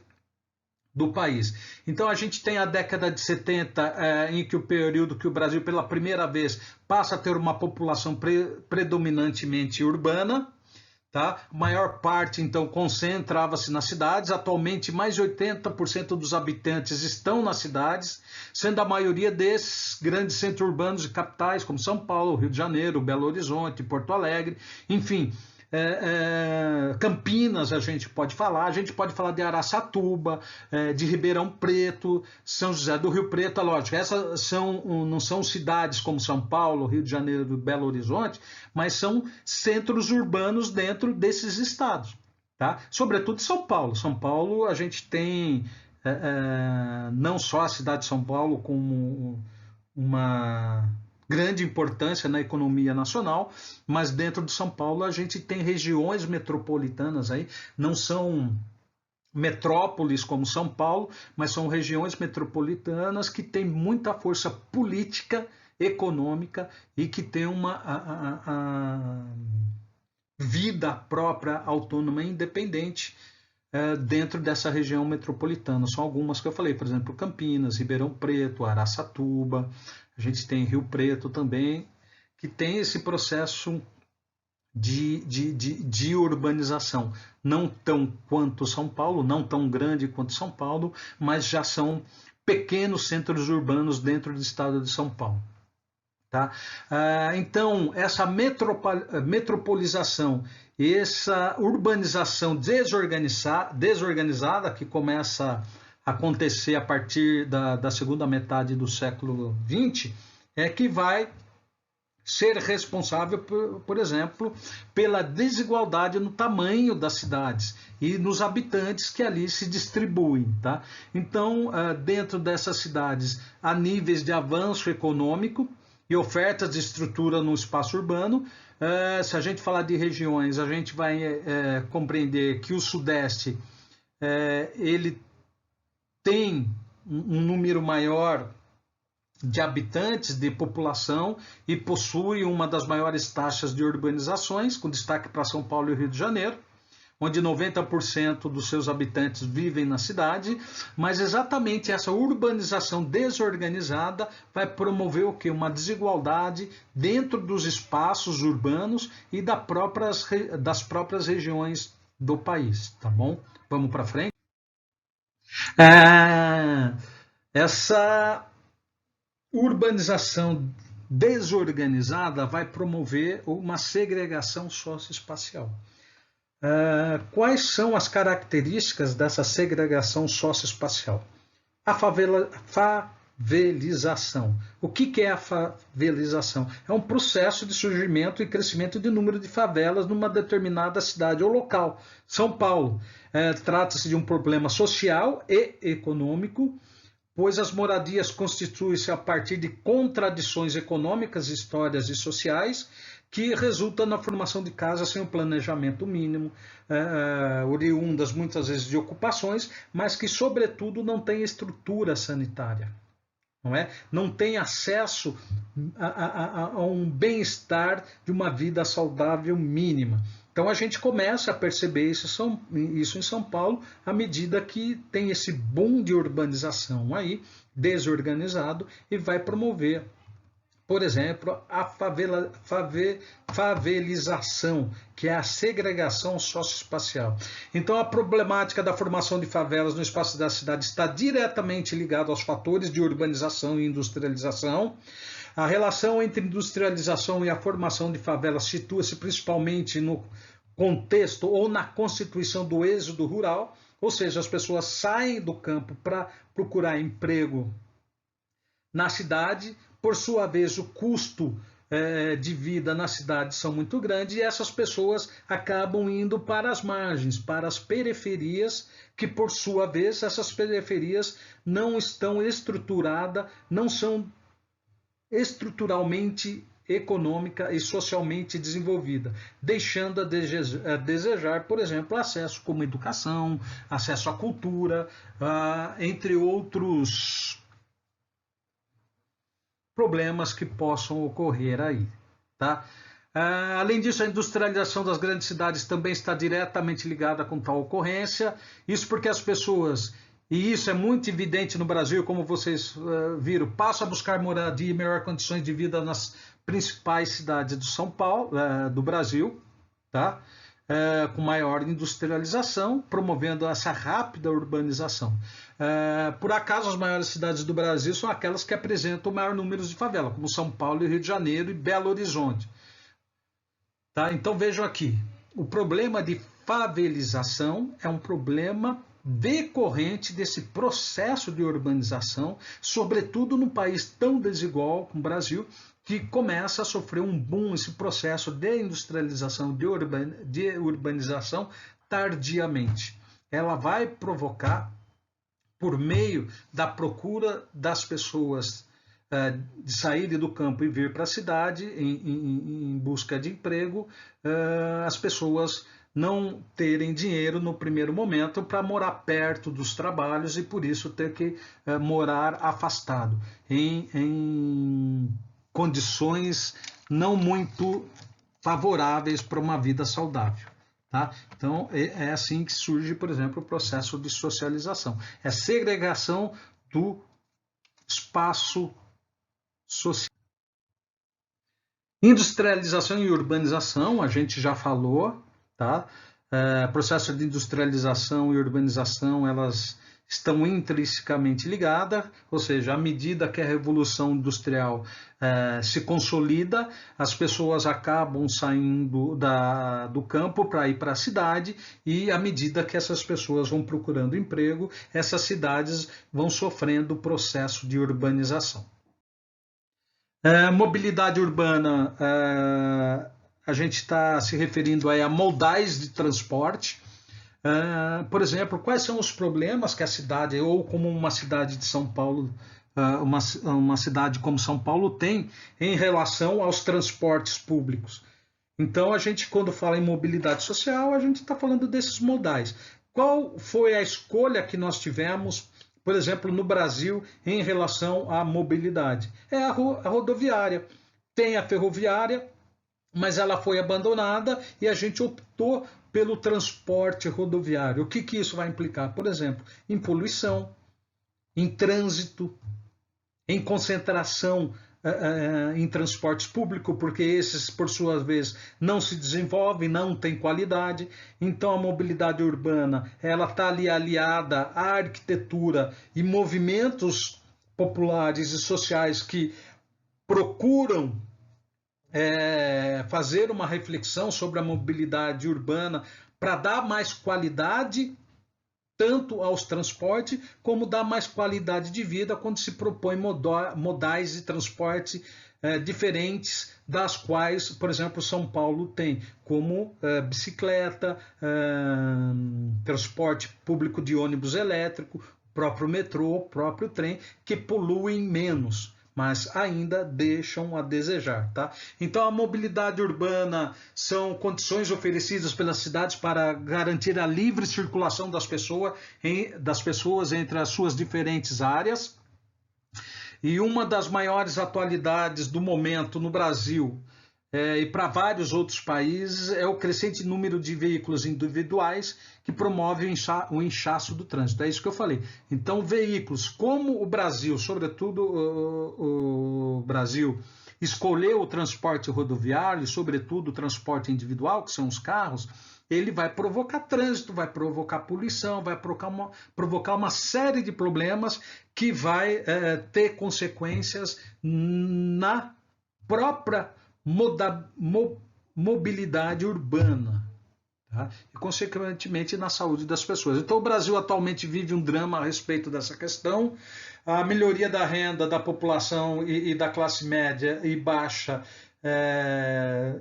do país. Então a gente tem a década de 70, em que o período que o Brasil pela primeira vez passa a ter uma população predominantemente urbana, tá? A maior parte então concentrava-se nas cidades. Atualmente mais de 80% dos habitantes estão nas cidades, sendo a maioria desses grandes centros urbanos e capitais como São Paulo, Rio de Janeiro, Belo Horizonte, Porto Alegre, enfim, Campinas a gente pode falar de Araçatuba, de Ribeirão Preto, São José do Rio Preto, lógico, essas não são cidades como São Paulo, Rio de Janeiro, Belo Horizonte, mas são centros urbanos dentro desses estados, tá? Sobretudo São Paulo. São Paulo a gente tem não só a cidade de São Paulo como uma grande importância na economia nacional, mas dentro de São Paulo a gente tem regiões metropolitanas aí, não são metrópoles como São Paulo, mas são regiões metropolitanas que têm muita força política, econômica e que têm uma vida própria, autônoma e independente dentro dessa região metropolitana. São algumas que eu falei, por exemplo, Campinas, Ribeirão Preto, Araçatuba, a gente tem Rio Preto também, que tem esse processo de urbanização. Não tão quanto São Paulo, não tão grande quanto São Paulo, mas já são pequenos centros urbanos dentro do estado de São Paulo. Tá? Então, essa metropolização, essa urbanização desorganizada que começa a acontecer a partir da segunda metade do século XX, é que vai ser responsável, por exemplo, pela desigualdade no tamanho das cidades e nos habitantes que ali se distribuem. Tá? Então, dentro dessas cidades, há níveis de avanço econômico e ofertas de estrutura no espaço urbano. Se a gente falar de regiões, a gente vai compreender que o Sudeste ele tem um número maior de habitantes, de população, e possui uma das maiores taxas de urbanizações, com destaque para São Paulo e Rio de Janeiro, onde 90% dos seus habitantes vivem na cidade, mas exatamente essa urbanização desorganizada vai promover o quê? Uma desigualdade dentro dos espaços urbanos e das próprias regiões do país, tá bom? Vamos para frente? Essa urbanização desorganizada vai promover uma segregação socioespacial. Quais são as características dessa segregação socioespacial? A favelização. O que é a favelização? É um processo de surgimento e crescimento de número de favelas numa determinada cidade ou local. São Paulo. Trata-se de um problema social e econômico, pois as moradias constituem-se a partir de contradições econômicas, históricas e sociais, que resultam na formação de casas sem um planejamento mínimo, oriundas muitas vezes de ocupações, mas que, sobretudo, não têm estrutura sanitária. Não tem acesso a um bem-estar de uma vida saudável mínima. Então a gente começa a perceber isso em São Paulo à medida que tem esse boom de urbanização aí, desorganizado, e vai promover, por exemplo, a favelização, que é a segregação socioespacial. Então a problemática da formação de favelas no espaço da cidade está diretamente ligada aos fatores de urbanização e industrialização. A relação entre industrialização e a formação de favelas situa-se principalmente no contexto ou na constituição do êxodo rural, ou seja, as pessoas saem do campo para procurar emprego na cidade. Por sua vez, o custo de vida na cidade são muito grandes e essas pessoas acabam indo para as margens, para as periferias, que por sua vez essas periferias não estão estruturadas, não são estruturalmente econômica e socialmente desenvolvida, deixando a desejar, por exemplo, acesso como educação, acesso à cultura, entre outros problemas que possam ocorrer aí, tá? Além disso, a industrialização das grandes cidades também está diretamente ligada com tal ocorrência, isso porque as pessoas e isso é muito evidente no Brasil, como vocês viram, passa a buscar moradia e melhores condições de vida nas principais cidades do São Paulo, do Brasil, tá? Com maior industrialização, promovendo essa rápida urbanização. Por acaso, as maiores cidades do Brasil são aquelas que apresentam o maior número de favelas, como São Paulo, Rio de Janeiro e Belo Horizonte. Tá? Então vejam aqui, o problema de favelização é um problema decorrente desse processo de urbanização, sobretudo num país tão desigual como o Brasil, que começa a sofrer um boom, esse processo de industrialização, de urbanização, tardiamente. Ela vai provocar, por meio da procura das pessoas de saírem do campo e vir para a cidade em busca de emprego, as pessoas não terem dinheiro no primeiro momento para morar perto dos trabalhos e por isso ter que morar afastado, em condições não muito favoráveis para uma vida saudável. Tá? Então, é assim que surge, por exemplo, o processo de socialização. É segregação do espaço social. Industrialização e urbanização, a gente já falou, tá? Processo de industrialização e urbanização, elas estão intrinsecamente ligadas, ou seja, à medida que a revolução industrial se consolida, as pessoas acabam saindo do campo para ir para a cidade e à medida que essas pessoas vão procurando emprego, essas cidades vão sofrendo o processo de urbanização. Mobilidade urbana, a gente está se referindo a modais de transporte. Por exemplo, quais são os problemas que a cidade, ou como uma cidade de São Paulo, uma cidade como São Paulo tem em relação aos transportes públicos? Então, a gente, quando fala em mobilidade social, a gente está falando desses modais. Qual foi a escolha que nós tivemos, por exemplo, no Brasil, em relação à mobilidade? É a rodoviária. Tem a ferroviária, mas ela foi abandonada e a gente optou pelo transporte rodoviário. O que isso vai implicar? Por exemplo, em poluição, em trânsito, em concentração em transportes públicos, porque esses, por sua vez, não se desenvolvem, não têm qualidade. Então, a mobilidade urbana ela está ali aliada à arquitetura e movimentos populares e sociais que procuram fazer uma reflexão sobre a mobilidade urbana para dar mais qualidade tanto aos transportes, como dar mais qualidade de vida quando se propõe modais de transporte diferentes das quais, por exemplo, São Paulo tem, como bicicleta, transporte público de ônibus elétrico, próprio metrô, próprio trem, que poluem menos, mas ainda deixam a desejar. Tá? Então, a mobilidade urbana são condições oferecidas pelas cidades para garantir a livre circulação das pessoas entre as suas diferentes áreas. E uma das maiores atualidades do momento no Brasil e para vários outros países é o crescente número de veículos individuais que promove o inchaço do trânsito. É isso que eu falei. Então, veículos, como o Brasil, sobretudo o Brasil, escolheu o transporte rodoviário, sobretudo o transporte individual, que são os carros, ele vai provocar trânsito, vai provocar poluição, vai provocar uma série de problemas que vai ter consequências na própria mobilidade urbana, tá? E, consequentemente, na saúde das pessoas. Então, o Brasil atualmente vive um drama a respeito dessa questão. A melhoria da renda da população e da classe média e baixa,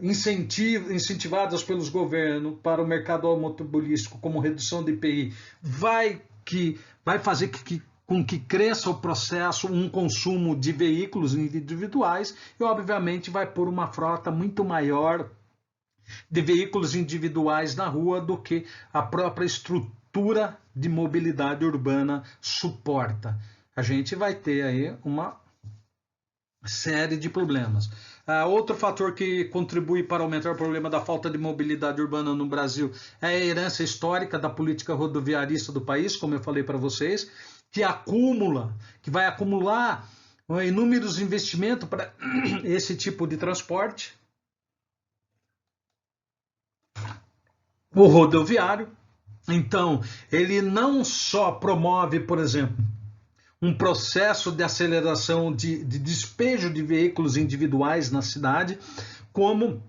incentivadas pelos governos para o mercado automobilístico, como redução do IPI, vai fazer com que cresça o processo, um consumo de veículos individuais e, obviamente, vai pôr uma frota muito maior de veículos individuais na rua do que a própria estrutura de mobilidade urbana suporta. A gente vai ter aí uma série de problemas. Outro fator que contribui para aumentar o problema da falta de mobilidade urbana no Brasil é a herança histórica da política rodoviarista do país, como eu falei para vocês, que vai acumular inúmeros investimentos para esse tipo de transporte. O rodoviário, então, ele não só promove, por exemplo, um processo de aceleração de despejo de veículos individuais na cidade, como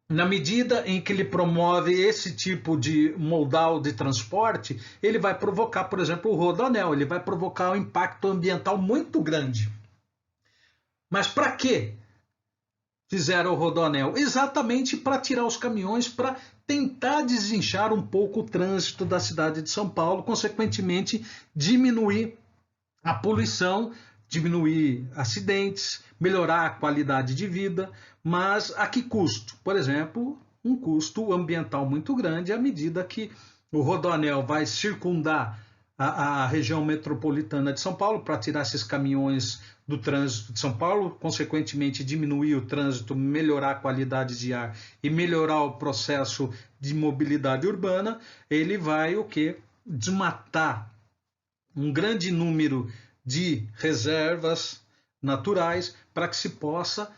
na medida em que ele promove esse tipo de modal de transporte, ele vai provocar, por exemplo, o rodoanel, ele vai provocar um impacto ambiental muito grande. Mas para quê fizeram o rodoanel? Exatamente para tirar os caminhões, para tentar desinchar um pouco o trânsito da cidade de São Paulo, consequentemente diminuir a poluição, diminuir acidentes, melhorar a qualidade de vida, mas a que custo? Por exemplo, um custo ambiental muito grande à medida que o rodoanel vai circundar a região metropolitana de São Paulo para tirar esses caminhões do trânsito de São Paulo, consequentemente diminuir o trânsito, melhorar a qualidade de ar e melhorar o processo de mobilidade urbana. Ele vai o quê? Desmatar um grande número de reservas naturais para que se possa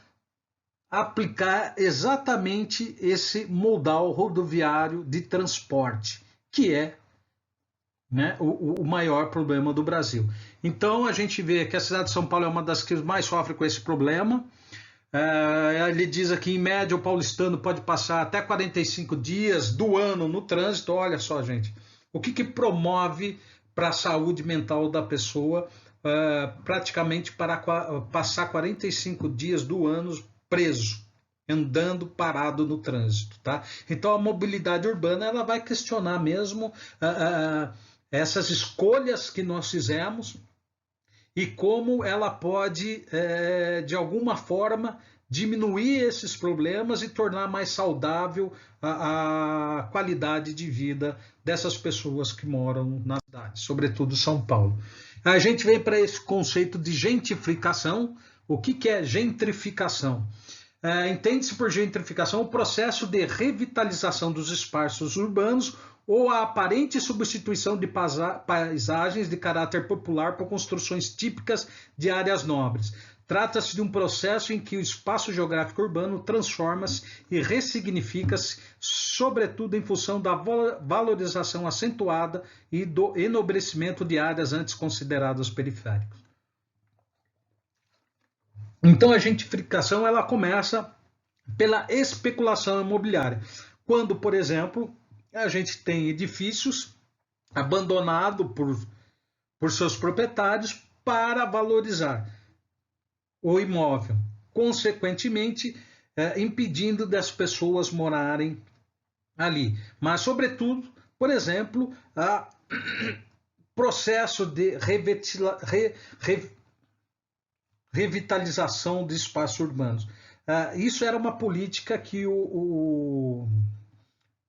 aplicar exatamente esse modal rodoviário de transporte, que é, né, o maior problema do Brasil. Então a gente vê que a cidade de São Paulo é uma das que mais sofre com esse problema. Ele diz aqui, em média, o paulistano pode passar até 45 dias do ano no trânsito. Olha só, gente, o que promove para a saúde mental da pessoa, praticamente para passar 45 dias do ano preso, andando parado no trânsito, tá? Então a mobilidade urbana ela vai questionar mesmo essas escolhas que nós fizemos e como ela pode, de alguma forma, diminuir esses problemas e tornar mais saudável a qualidade de vida dessas pessoas que moram na cidade, sobretudo São Paulo. A gente vem para esse conceito de gentrificação. O que é gentrificação? Entende-se por gentrificação o processo de revitalização dos espaços urbanos ou a aparente substituição de paisagens de caráter popular por construções típicas de áreas nobres. Trata-se de um processo em que o espaço geográfico urbano transforma-se e ressignifica-se, sobretudo em função da valorização acentuada e do enobrecimento de áreas antes consideradas periféricas. Então a gentrificação ela começa pela especulação imobiliária. Quando, por exemplo, a gente tem edifícios abandonados por seus proprietários para valorizar o imóvel, consequentemente impedindo das pessoas morarem ali. Mas, sobretudo, por exemplo, o processo de revitalização de espaços urbanos. Isso era uma política que o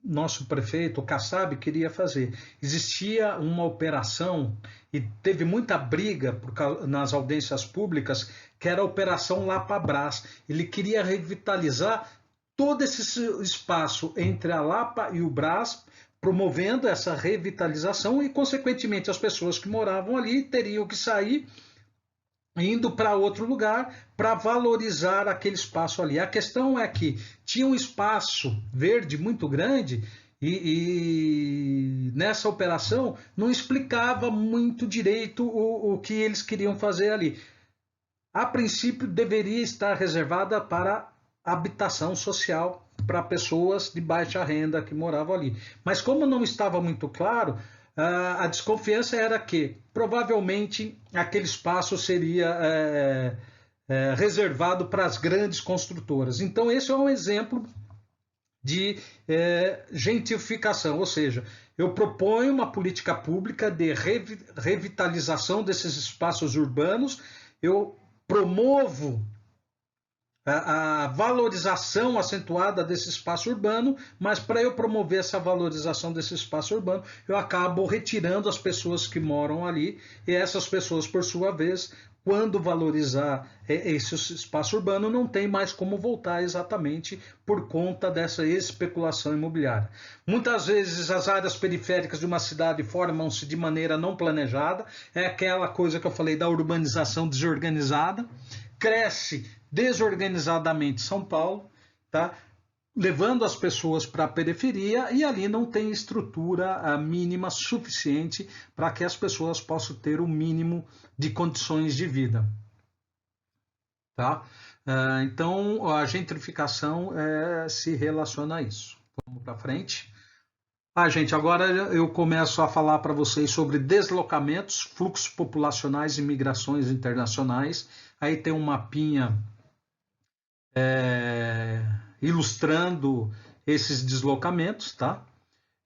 nosso prefeito, o Kassab, queria fazer. Existia uma operação, e teve muita briga nas audiências públicas, que era a Operação Lapa-Brás. Ele queria revitalizar todo esse espaço entre a Lapa e o Brás, promovendo essa revitalização e, consequentemente, as pessoas que moravam ali teriam que sair indo para outro lugar para valorizar aquele espaço ali. A questão é que tinha um espaço verde muito grande e nessa operação não explicava muito direito o que eles queriam fazer ali. A princípio deveria estar reservada para habitação social para pessoas de baixa renda que moravam ali. Mas como não estava muito claro, a desconfiança era que provavelmente aquele espaço seria reservado para as grandes construtoras. Então esse é um exemplo de gentrificação, ou seja, eu proponho uma política pública de revitalização desses espaços urbanos, eu promovo a valorização acentuada desse espaço urbano, mas para eu promover essa valorização desse espaço urbano, eu acabo retirando as pessoas que moram ali, e essas pessoas, por sua vez, quando valorizar esse espaço urbano, não tem mais como voltar exatamente por conta dessa especulação imobiliária. Muitas vezes as áreas periféricas de uma cidade formam-se de maneira não planejada, é aquela coisa que eu falei da urbanização desorganizada, cresce desorganizadamente São Paulo, tá? Levando as pessoas para a periferia, e ali não tem estrutura mínima suficiente para que as pessoas possam ter o mínimo de condições de vida. Tá? Então, a gentrificação se relaciona a isso. Vamos para frente. Gente, agora eu começo a falar para vocês sobre deslocamentos, fluxos populacionais e migrações internacionais. Aí tem um mapinha ilustrando esses deslocamentos, tá?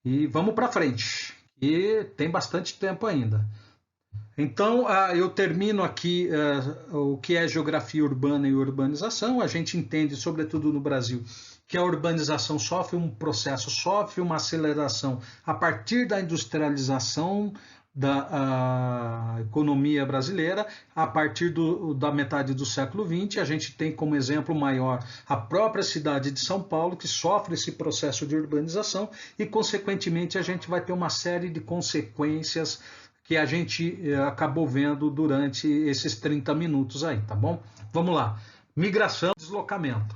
E vamos para frente, e tem bastante tempo ainda. Então, eu termino aqui o que é geografia urbana e urbanização. A gente entende, sobretudo no Brasil, que a urbanização sofre um processo, sofre uma aceleração a partir da industrialização da economia brasileira. A partir da metade do século XX, a gente tem como exemplo maior a própria cidade de São Paulo, que sofre esse processo de urbanização, e, consequentemente, a gente vai ter uma série de consequências que a gente acabou vendo durante esses 30 minutos aí, tá bom? Vamos lá. Migração e deslocamento.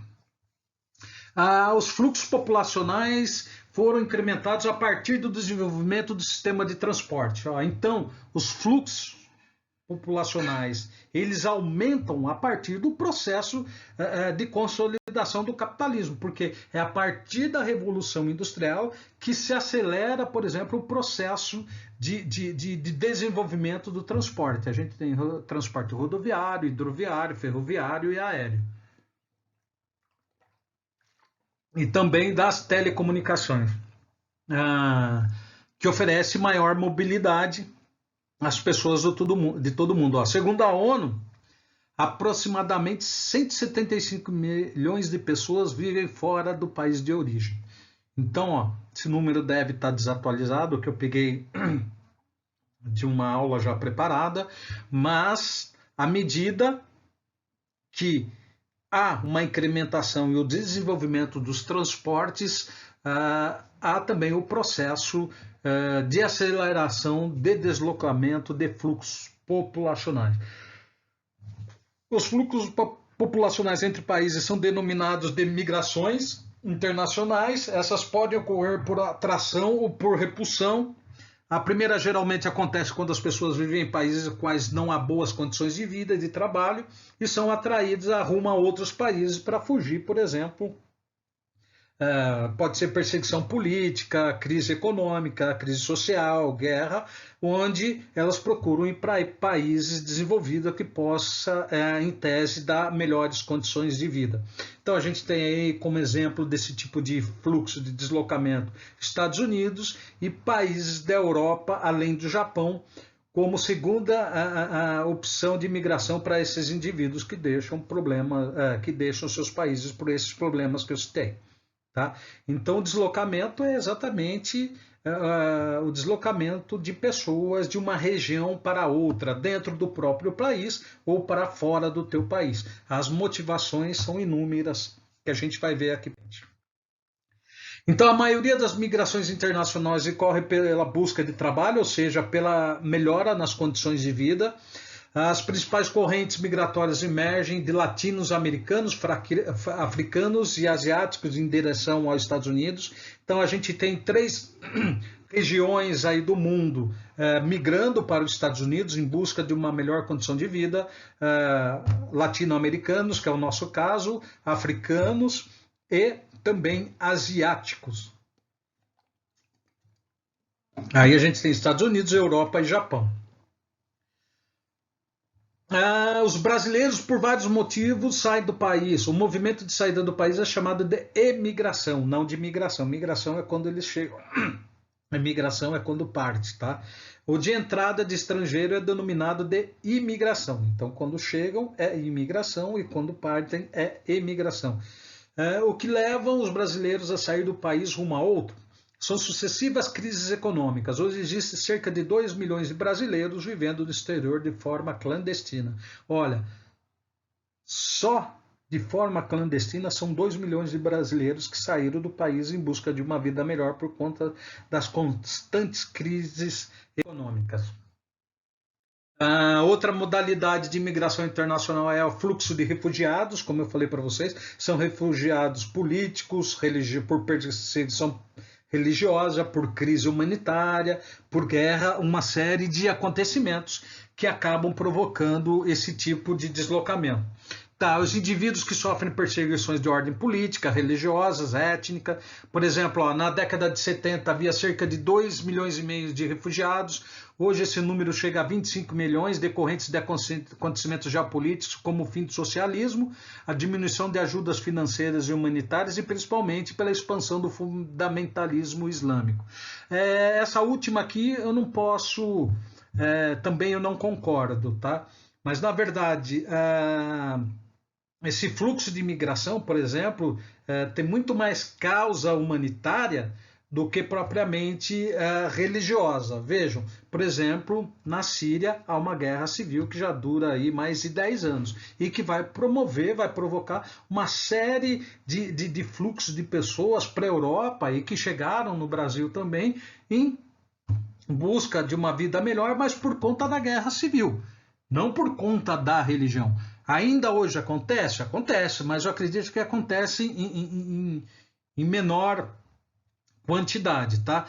Os fluxos populacionais foram incrementados a partir do desenvolvimento do sistema de transporte. Então, os fluxos populacionais, eles aumentam a partir do processo de consolidação do capitalismo, porque é a partir da Revolução Industrial que se acelera, por exemplo, o processo de desenvolvimento do transporte. A gente tem transporte rodoviário, hidroviário, ferroviário e aéreo. E também das telecomunicações, que oferece maior mobilidade às pessoas de todo mundo. Segundo a ONU, aproximadamente 175 milhões de pessoas vivem fora do país de origem. Então, esse número deve estar desatualizado, que eu peguei de uma aula já preparada, mas à medida que há uma incrementação e o desenvolvimento dos transportes, há também o processo de aceleração de deslocamento de fluxos populacionais. Os fluxos populacionais entre países são denominados de migrações internacionais. Essas podem ocorrer por atração ou por repulsão. A primeira geralmente acontece quando as pessoas vivem em países nos quais não há boas condições de vida e de trabalho e são atraídas rumo a outros países para fugir, por exemplo. Pode ser perseguição política, crise econômica, crise social, guerra, onde elas procuram ir para países desenvolvidos que possa, em tese, dar melhores condições de vida. Então a gente tem aí como exemplo desse tipo de fluxo de deslocamento Estados Unidos e países da Europa, além do Japão, como segunda opção de imigração para esses indivíduos que deixam que deixam seus países por esses problemas que eu citei. Tá? Então, o deslocamento é exatamente o deslocamento de pessoas de uma região para outra, dentro do próprio país ou para fora do teu país. As motivações são inúmeras, que a gente vai ver aqui. Então, a maioria das migrações internacionais ocorre pela busca de trabalho, ou seja, pela melhora nas condições de vida. As principais correntes migratórias emergem de latinos-americanos, africanos e asiáticos em direção aos Estados Unidos. Então a gente tem 3 regiões aí do mundo migrando para os Estados Unidos em busca de uma melhor condição de vida. Latino-americanos, que é o nosso caso, africanos e também asiáticos. Aí a gente tem Estados Unidos, Europa e Japão. Os brasileiros, por vários motivos, saem do país. O movimento de saída do país é chamado de emigração, não de migração. Migração é quando eles chegam A imigração é quando parte, tá? O de entrada de estrangeiro é denominado de imigração. Então, quando chegam é imigração e quando partem é emigração. O que leva os brasileiros a sair do país rumo a outro são sucessivas crises econômicas. Hoje existe cerca de 2 milhões de brasileiros vivendo no exterior de forma clandestina. Olha, só de forma clandestina são 2 milhões de brasileiros que saíram do país em busca de uma vida melhor por conta das constantes crises econômicas. A outra modalidade de imigração internacional é o fluxo de refugiados, como eu falei para vocês, são refugiados políticos, por perseguição religiosa, por crise humanitária, por guerra, uma série de acontecimentos que acabam provocando esse tipo de deslocamento. Tá, os indivíduos que sofrem perseguições de ordem política, religiosas, étnica. Por exemplo, ó, na década de 70 havia cerca de 2 milhões e meio de refugiados. Hoje esse número chega a 25 milhões, decorrentes de acontecimentos geopolíticos como o fim do socialismo, a diminuição de ajudas financeiras e humanitárias e principalmente pela expansão do fundamentalismo islâmico. Essa última aqui eu não posso, também eu não concordo, tá? Mas na verdade, esse fluxo de imigração, por exemplo, tem muito mais causa humanitária do que propriamente religiosa. Vejam, por exemplo, na Síria há uma guerra civil que já dura aí mais de 10 anos e que vai provocar uma série de fluxos de pessoas para a Europa e que chegaram no Brasil também em busca de uma vida melhor, mas por conta da guerra civil, não por conta da religião. Ainda hoje acontece? Acontece, mas eu acredito que acontece em menor quantidade, tá?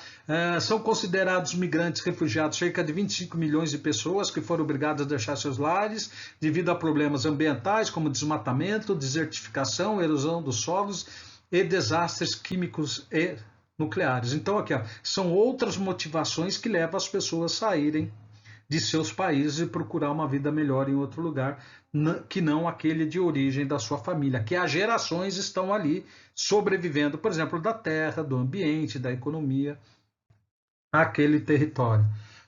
São considerados migrantes refugiados cerca de 25 milhões de pessoas que foram obrigadas a deixar seus lares devido a problemas ambientais como desmatamento, desertificação, erosão dos solos e desastres químicos e nucleares. Então aqui, ó, são outras motivações que levam as pessoas a saírem de seus países e procurar uma vida melhor em outro lugar, que não aquele de origem da sua família, que há gerações estão ali sobrevivendo, por exemplo, da terra, do ambiente, da economia, aquele território.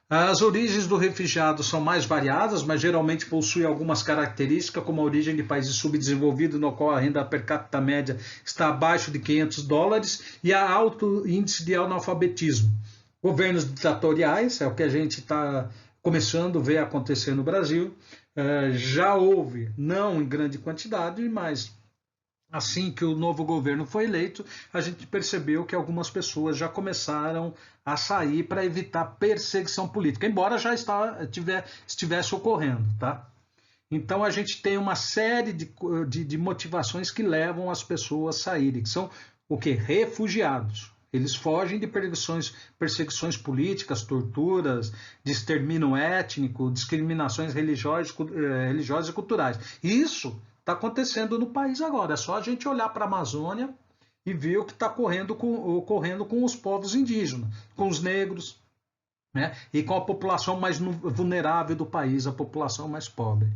As origens do refugiado são mais variadas, mas geralmente possuem algumas características, como a origem de países subdesenvolvidos, no qual a renda per capita média está abaixo de $500, e há alto índice de analfabetismo. Governos ditatoriais, é o que a gente está começando a ver acontecer no Brasil. Já houve, não em grande quantidade, mas assim que o novo governo foi eleito, a gente percebeu que algumas pessoas já começaram a sair para evitar perseguição política, embora já estivesse ocorrendo, tá? Então a gente tem uma série de motivações que levam as pessoas a saírem, que são o quê? Refugiados. Eles fogem de perseguições políticas, torturas, de extermínio étnico, discriminações religiosas e culturais. Isso está acontecendo no país agora. É só a gente olhar para a Amazônia e ver o que está ocorrendo com os povos indígenas, com os negros, né? E com a população mais vulnerável do país, a população mais pobre.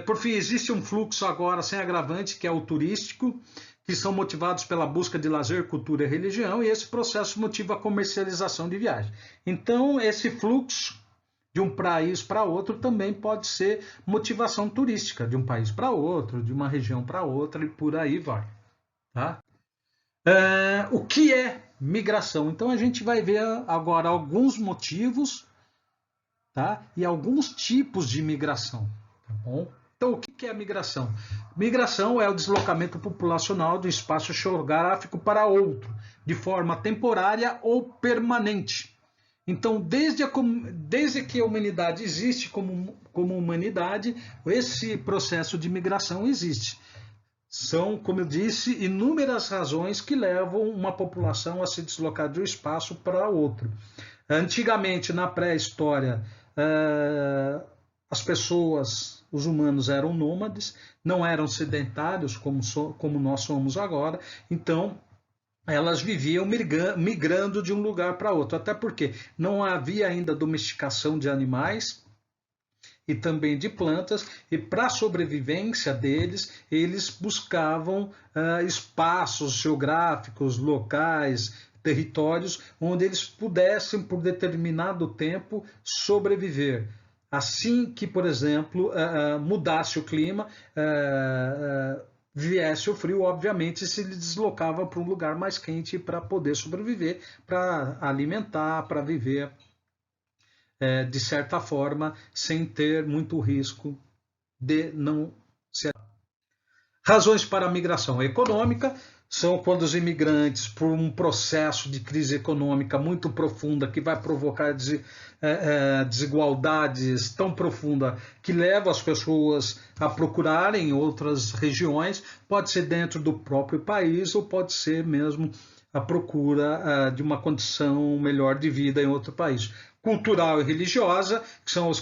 Por fim, existe um fluxo agora sem agravante, que é o turístico, que são motivados pela busca de lazer, cultura e religião, e esse processo motiva a comercialização de viagens. Então, esse fluxo de um país para outro também pode ser motivação turística, de um país para outro, de uma região para outra, e por aí vai. Tá? O que é migração? Então, a gente vai ver agora alguns motivos, tá? E alguns tipos de migração. Tá bom? Então, o que é a migração? Migração é o deslocamento populacional de um espaço geográfico para outro, de forma temporária ou permanente. Então, desde que a humanidade existe como humanidade, esse processo de migração existe. São, como eu disse, inúmeras razões que levam uma população a se deslocar de um espaço para outro. Antigamente, na pré-história, as pessoas, os humanos eram nômades, não eram sedentários como nós somos agora, então elas viviam migrando de um lugar para outro, até porque não havia ainda domesticação de animais e também de plantas, e para a sobrevivência deles, eles buscavam espaços geográficos, locais, territórios onde eles pudessem, por determinado tempo, sobreviver. Assim que, por exemplo, mudasse o clima, viesse o frio, obviamente se deslocava para um lugar mais quente para poder sobreviver, para alimentar, para viver de certa forma, sem ter muito risco de não ser. Razões para a migração econômica são quando os imigrantes, por um processo de crise econômica muito profunda, que vai provocar desigualdades tão profundas que leva as pessoas a procurarem outras regiões, pode ser dentro do próprio país ou pode ser mesmo a procura de uma condição melhor de vida em outro país. Cultural e religiosa, que são os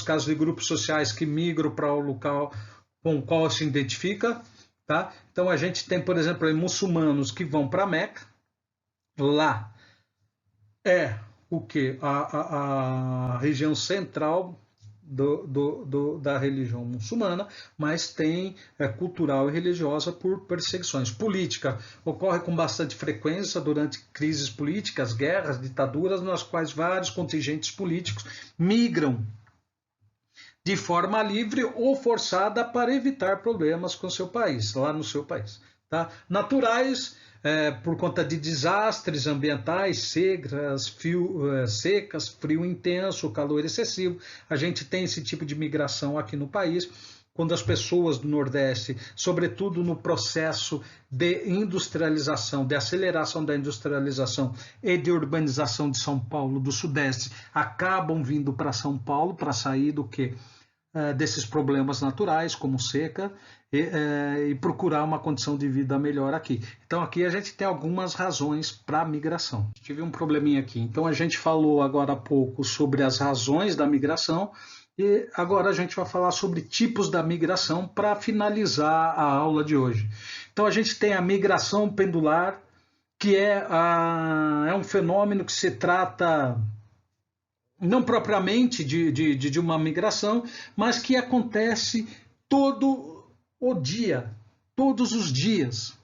casos de grupos sociais que migram para o local com o qual se identifica. Tá? Então a gente tem, por exemplo, muçulmanos que vão para Meca. Lá é o que? A região central da religião muçulmana, mas tem cultural e religiosa por perseguições. Política ocorre com bastante frequência durante crises políticas, guerras, ditaduras, nas quais vários contingentes políticos migram de forma livre ou forçada para evitar problemas com seu país, lá no seu país. Tá? Naturais, por conta de desastres ambientais, secas, frio intenso, calor excessivo. A gente tem esse tipo de migração aqui no país, quando as pessoas do Nordeste, sobretudo no processo de industrialização, de aceleração da industrialização e de urbanização de São Paulo, do Sudeste, acabam vindo para São Paulo para sair do que? Desses problemas naturais, como seca, e procurar uma condição de vida melhor aqui. Então aqui a gente tem algumas razões para a migração. Tive um probleminha aqui. Então a gente falou agora há pouco sobre as razões da migração e agora a gente vai falar sobre tipos da migração para finalizar a aula de hoje. Então a gente tem a migração pendular, que é um fenômeno que se trata não propriamente de uma migração, mas que acontece todo o dia, todos os dias.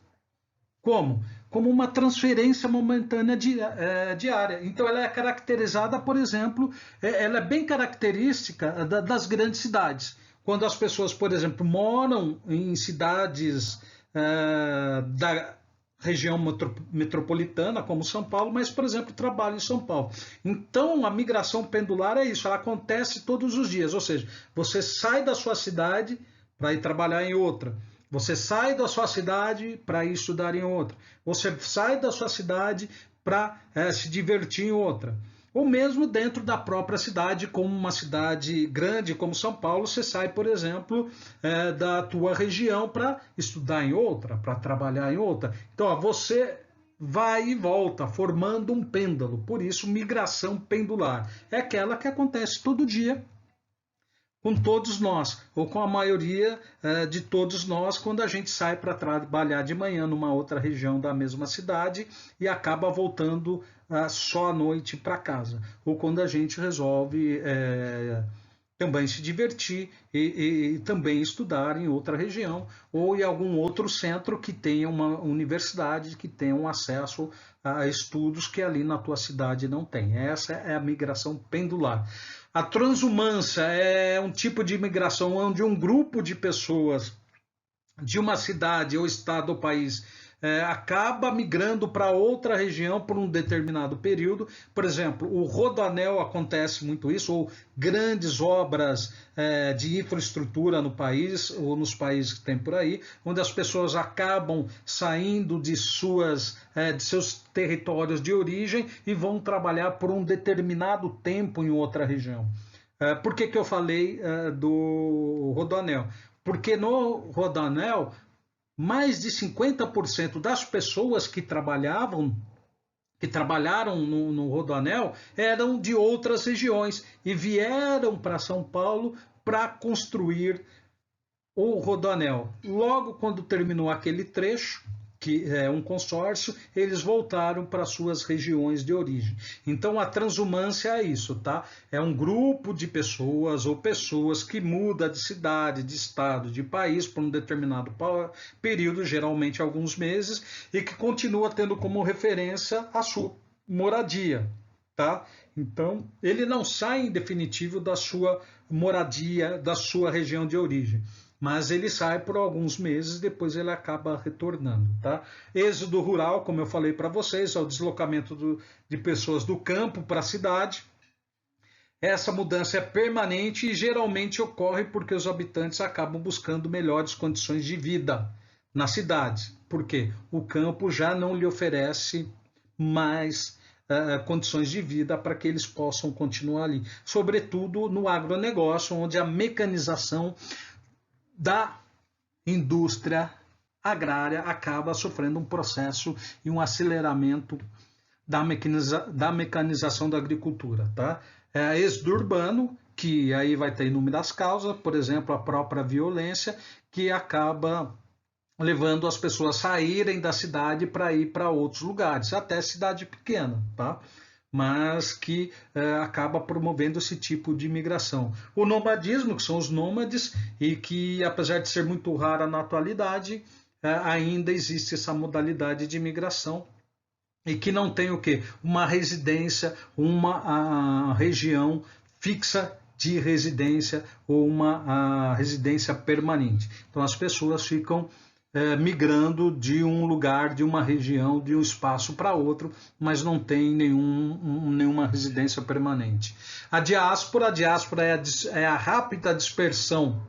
Como? Como uma transferência momentânea diária. Então ela é caracterizada, por exemplo, ela é bem característica das grandes cidades. Quando as pessoas, por exemplo, moram em cidades da região metropolitana, como São Paulo, mas, por exemplo, trabalham em São Paulo. Então, a migração pendular é isso, ela acontece todos os dias, ou seja, você sai da sua cidade para ir trabalhar em outra, você sai da sua cidade para ir estudar em outra, você sai da sua cidade para se divertir em outra. Ou mesmo dentro da própria cidade, como uma cidade grande como São Paulo, você sai, por exemplo, da tua região para estudar em outra, para trabalhar em outra. Então, você vai e volta, formando um pêndulo. Por isso, migração pendular. É aquela que acontece todo dia com todos nós, ou com a maioria de todos nós, quando a gente sai para trabalhar de manhã numa outra região da mesma cidade e acaba voltando só à noite para casa, ou quando a gente resolve também se divertir e também estudar em outra região, ou em algum outro centro que tenha uma universidade, que tenha um acesso a estudos que ali na tua cidade não tem. Essa é a migração pendular. A transumância é um tipo de imigração onde um grupo de pessoas de uma cidade ou estado ou país acaba migrando para outra região por um determinado período. Por exemplo, o Rodoanel acontece muito isso, ou grandes obras de infraestrutura no país, ou nos países que tem por aí, onde as pessoas acabam saindo de seus territórios de origem e vão trabalhar por um determinado tempo em outra região. Por que eu falei do Rodoanel? Porque no Rodoanel, mais de 50% das pessoas que trabalharam no Rodoanel eram de outras regiões e vieram para São Paulo para construir o Rodoanel. Logo quando terminou aquele trecho, que é um consórcio, eles voltaram para suas regiões de origem. Então a transumância é isso, tá? É um grupo de pessoas ou pessoas que muda de cidade, de estado, de país por um determinado período, geralmente alguns meses, e que continua tendo como referência a sua moradia, tá? Então ele não sai em definitivo da sua moradia, da sua região de origem, mas ele sai por alguns meses, depois ele acaba retornando, tá? Êxodo rural, como eu falei para vocês, é o deslocamento de pessoas do campo para a cidade. Essa mudança é permanente e geralmente ocorre porque os habitantes acabam buscando melhores condições de vida na cidade. Por quê? O campo já não lhe oferece mais condições de vida para que eles possam continuar ali. Sobretudo no agronegócio, onde a mecanização da indústria agrária acaba sofrendo um processo e um aceleramento da mecanização da agricultura, tá? É êxodo urbano, que aí vai ter inúmeras causas, por exemplo, a própria violência, que acaba levando as pessoas a saírem da cidade para ir para outros lugares, até cidade pequena, tá? Mas que acaba promovendo esse tipo de imigração. O nomadismo, que são os nômades, e que, apesar de ser muito rara na atualidade, ainda existe essa modalidade de imigração, e que não tem o quê? Uma residência, uma região fixa de residência ou uma residência permanente. Então as pessoas ficam migrando de um lugar, de uma região, de um espaço para outro, mas não tem nenhuma residência permanente. A diáspora é a rápida dispersão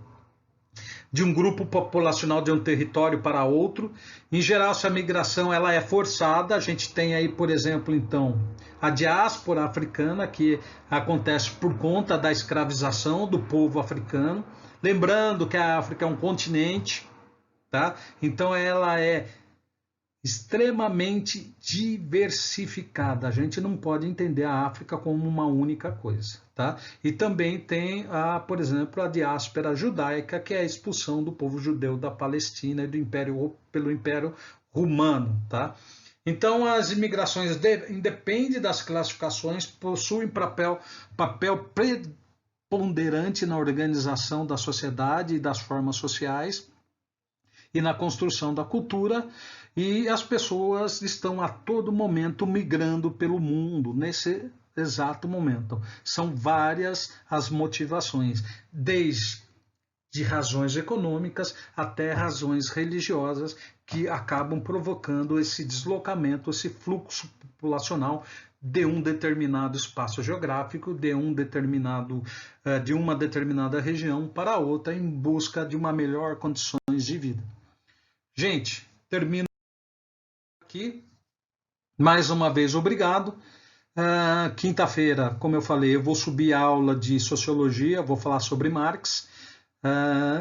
de um grupo populacional de um território para outro. Em geral, essa migração ela é forçada. A gente tem aí, por exemplo, então, a diáspora africana, que acontece por conta da escravização do povo africano. Lembrando que a África é um continente, tá? Então ela é extremamente diversificada. A gente não pode entender a África como uma única coisa, tá? E também tem, por exemplo, a diáspora judaica, que é a expulsão do povo judeu da Palestina e do pelo Império Romano, tá? Então, as imigrações, independente das classificações, possuem papel preponderante na organização da sociedade e das formas sociais e na construção da cultura, e as pessoas estão a todo momento migrando pelo mundo, nesse exato momento. São várias as motivações, desde razões econômicas até razões religiosas, que acabam provocando esse deslocamento, esse fluxo populacional de um determinado espaço geográfico, de uma determinada região para outra, em busca de uma melhor condições de vida. Gente, termino aqui. Mais uma vez, obrigado. Quinta-feira, como eu falei, eu vou subir a aula de Sociologia, vou falar sobre Marx.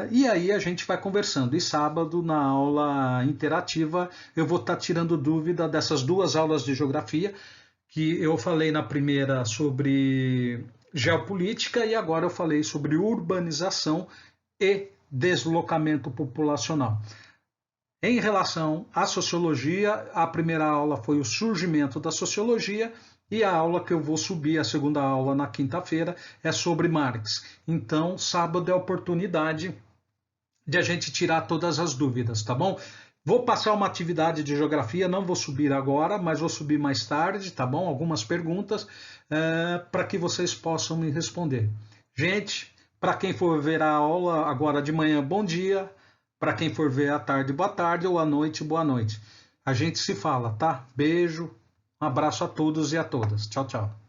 E aí a gente vai conversando. E sábado, na aula interativa, eu vou estar tirando dúvida dessas duas aulas de Geografia, que eu falei na primeira sobre geopolítica e agora eu falei sobre urbanização e deslocamento populacional. Em relação à sociologia, a primeira aula foi o surgimento da sociologia e a aula que eu vou subir, a segunda aula na quinta-feira, é sobre Marx. Então, sábado é a oportunidade de a gente tirar todas as dúvidas, tá bom? Vou passar uma atividade de geografia, não vou subir agora, mas vou subir mais tarde, tá bom? Algumas perguntas para que vocês possam me responder. Gente, para quem for ver a aula agora de manhã, bom dia. Para quem for ver à tarde, boa tarde, ou à noite, boa noite. A gente se fala, tá? Beijo, um abraço a todos e a todas. Tchau, tchau.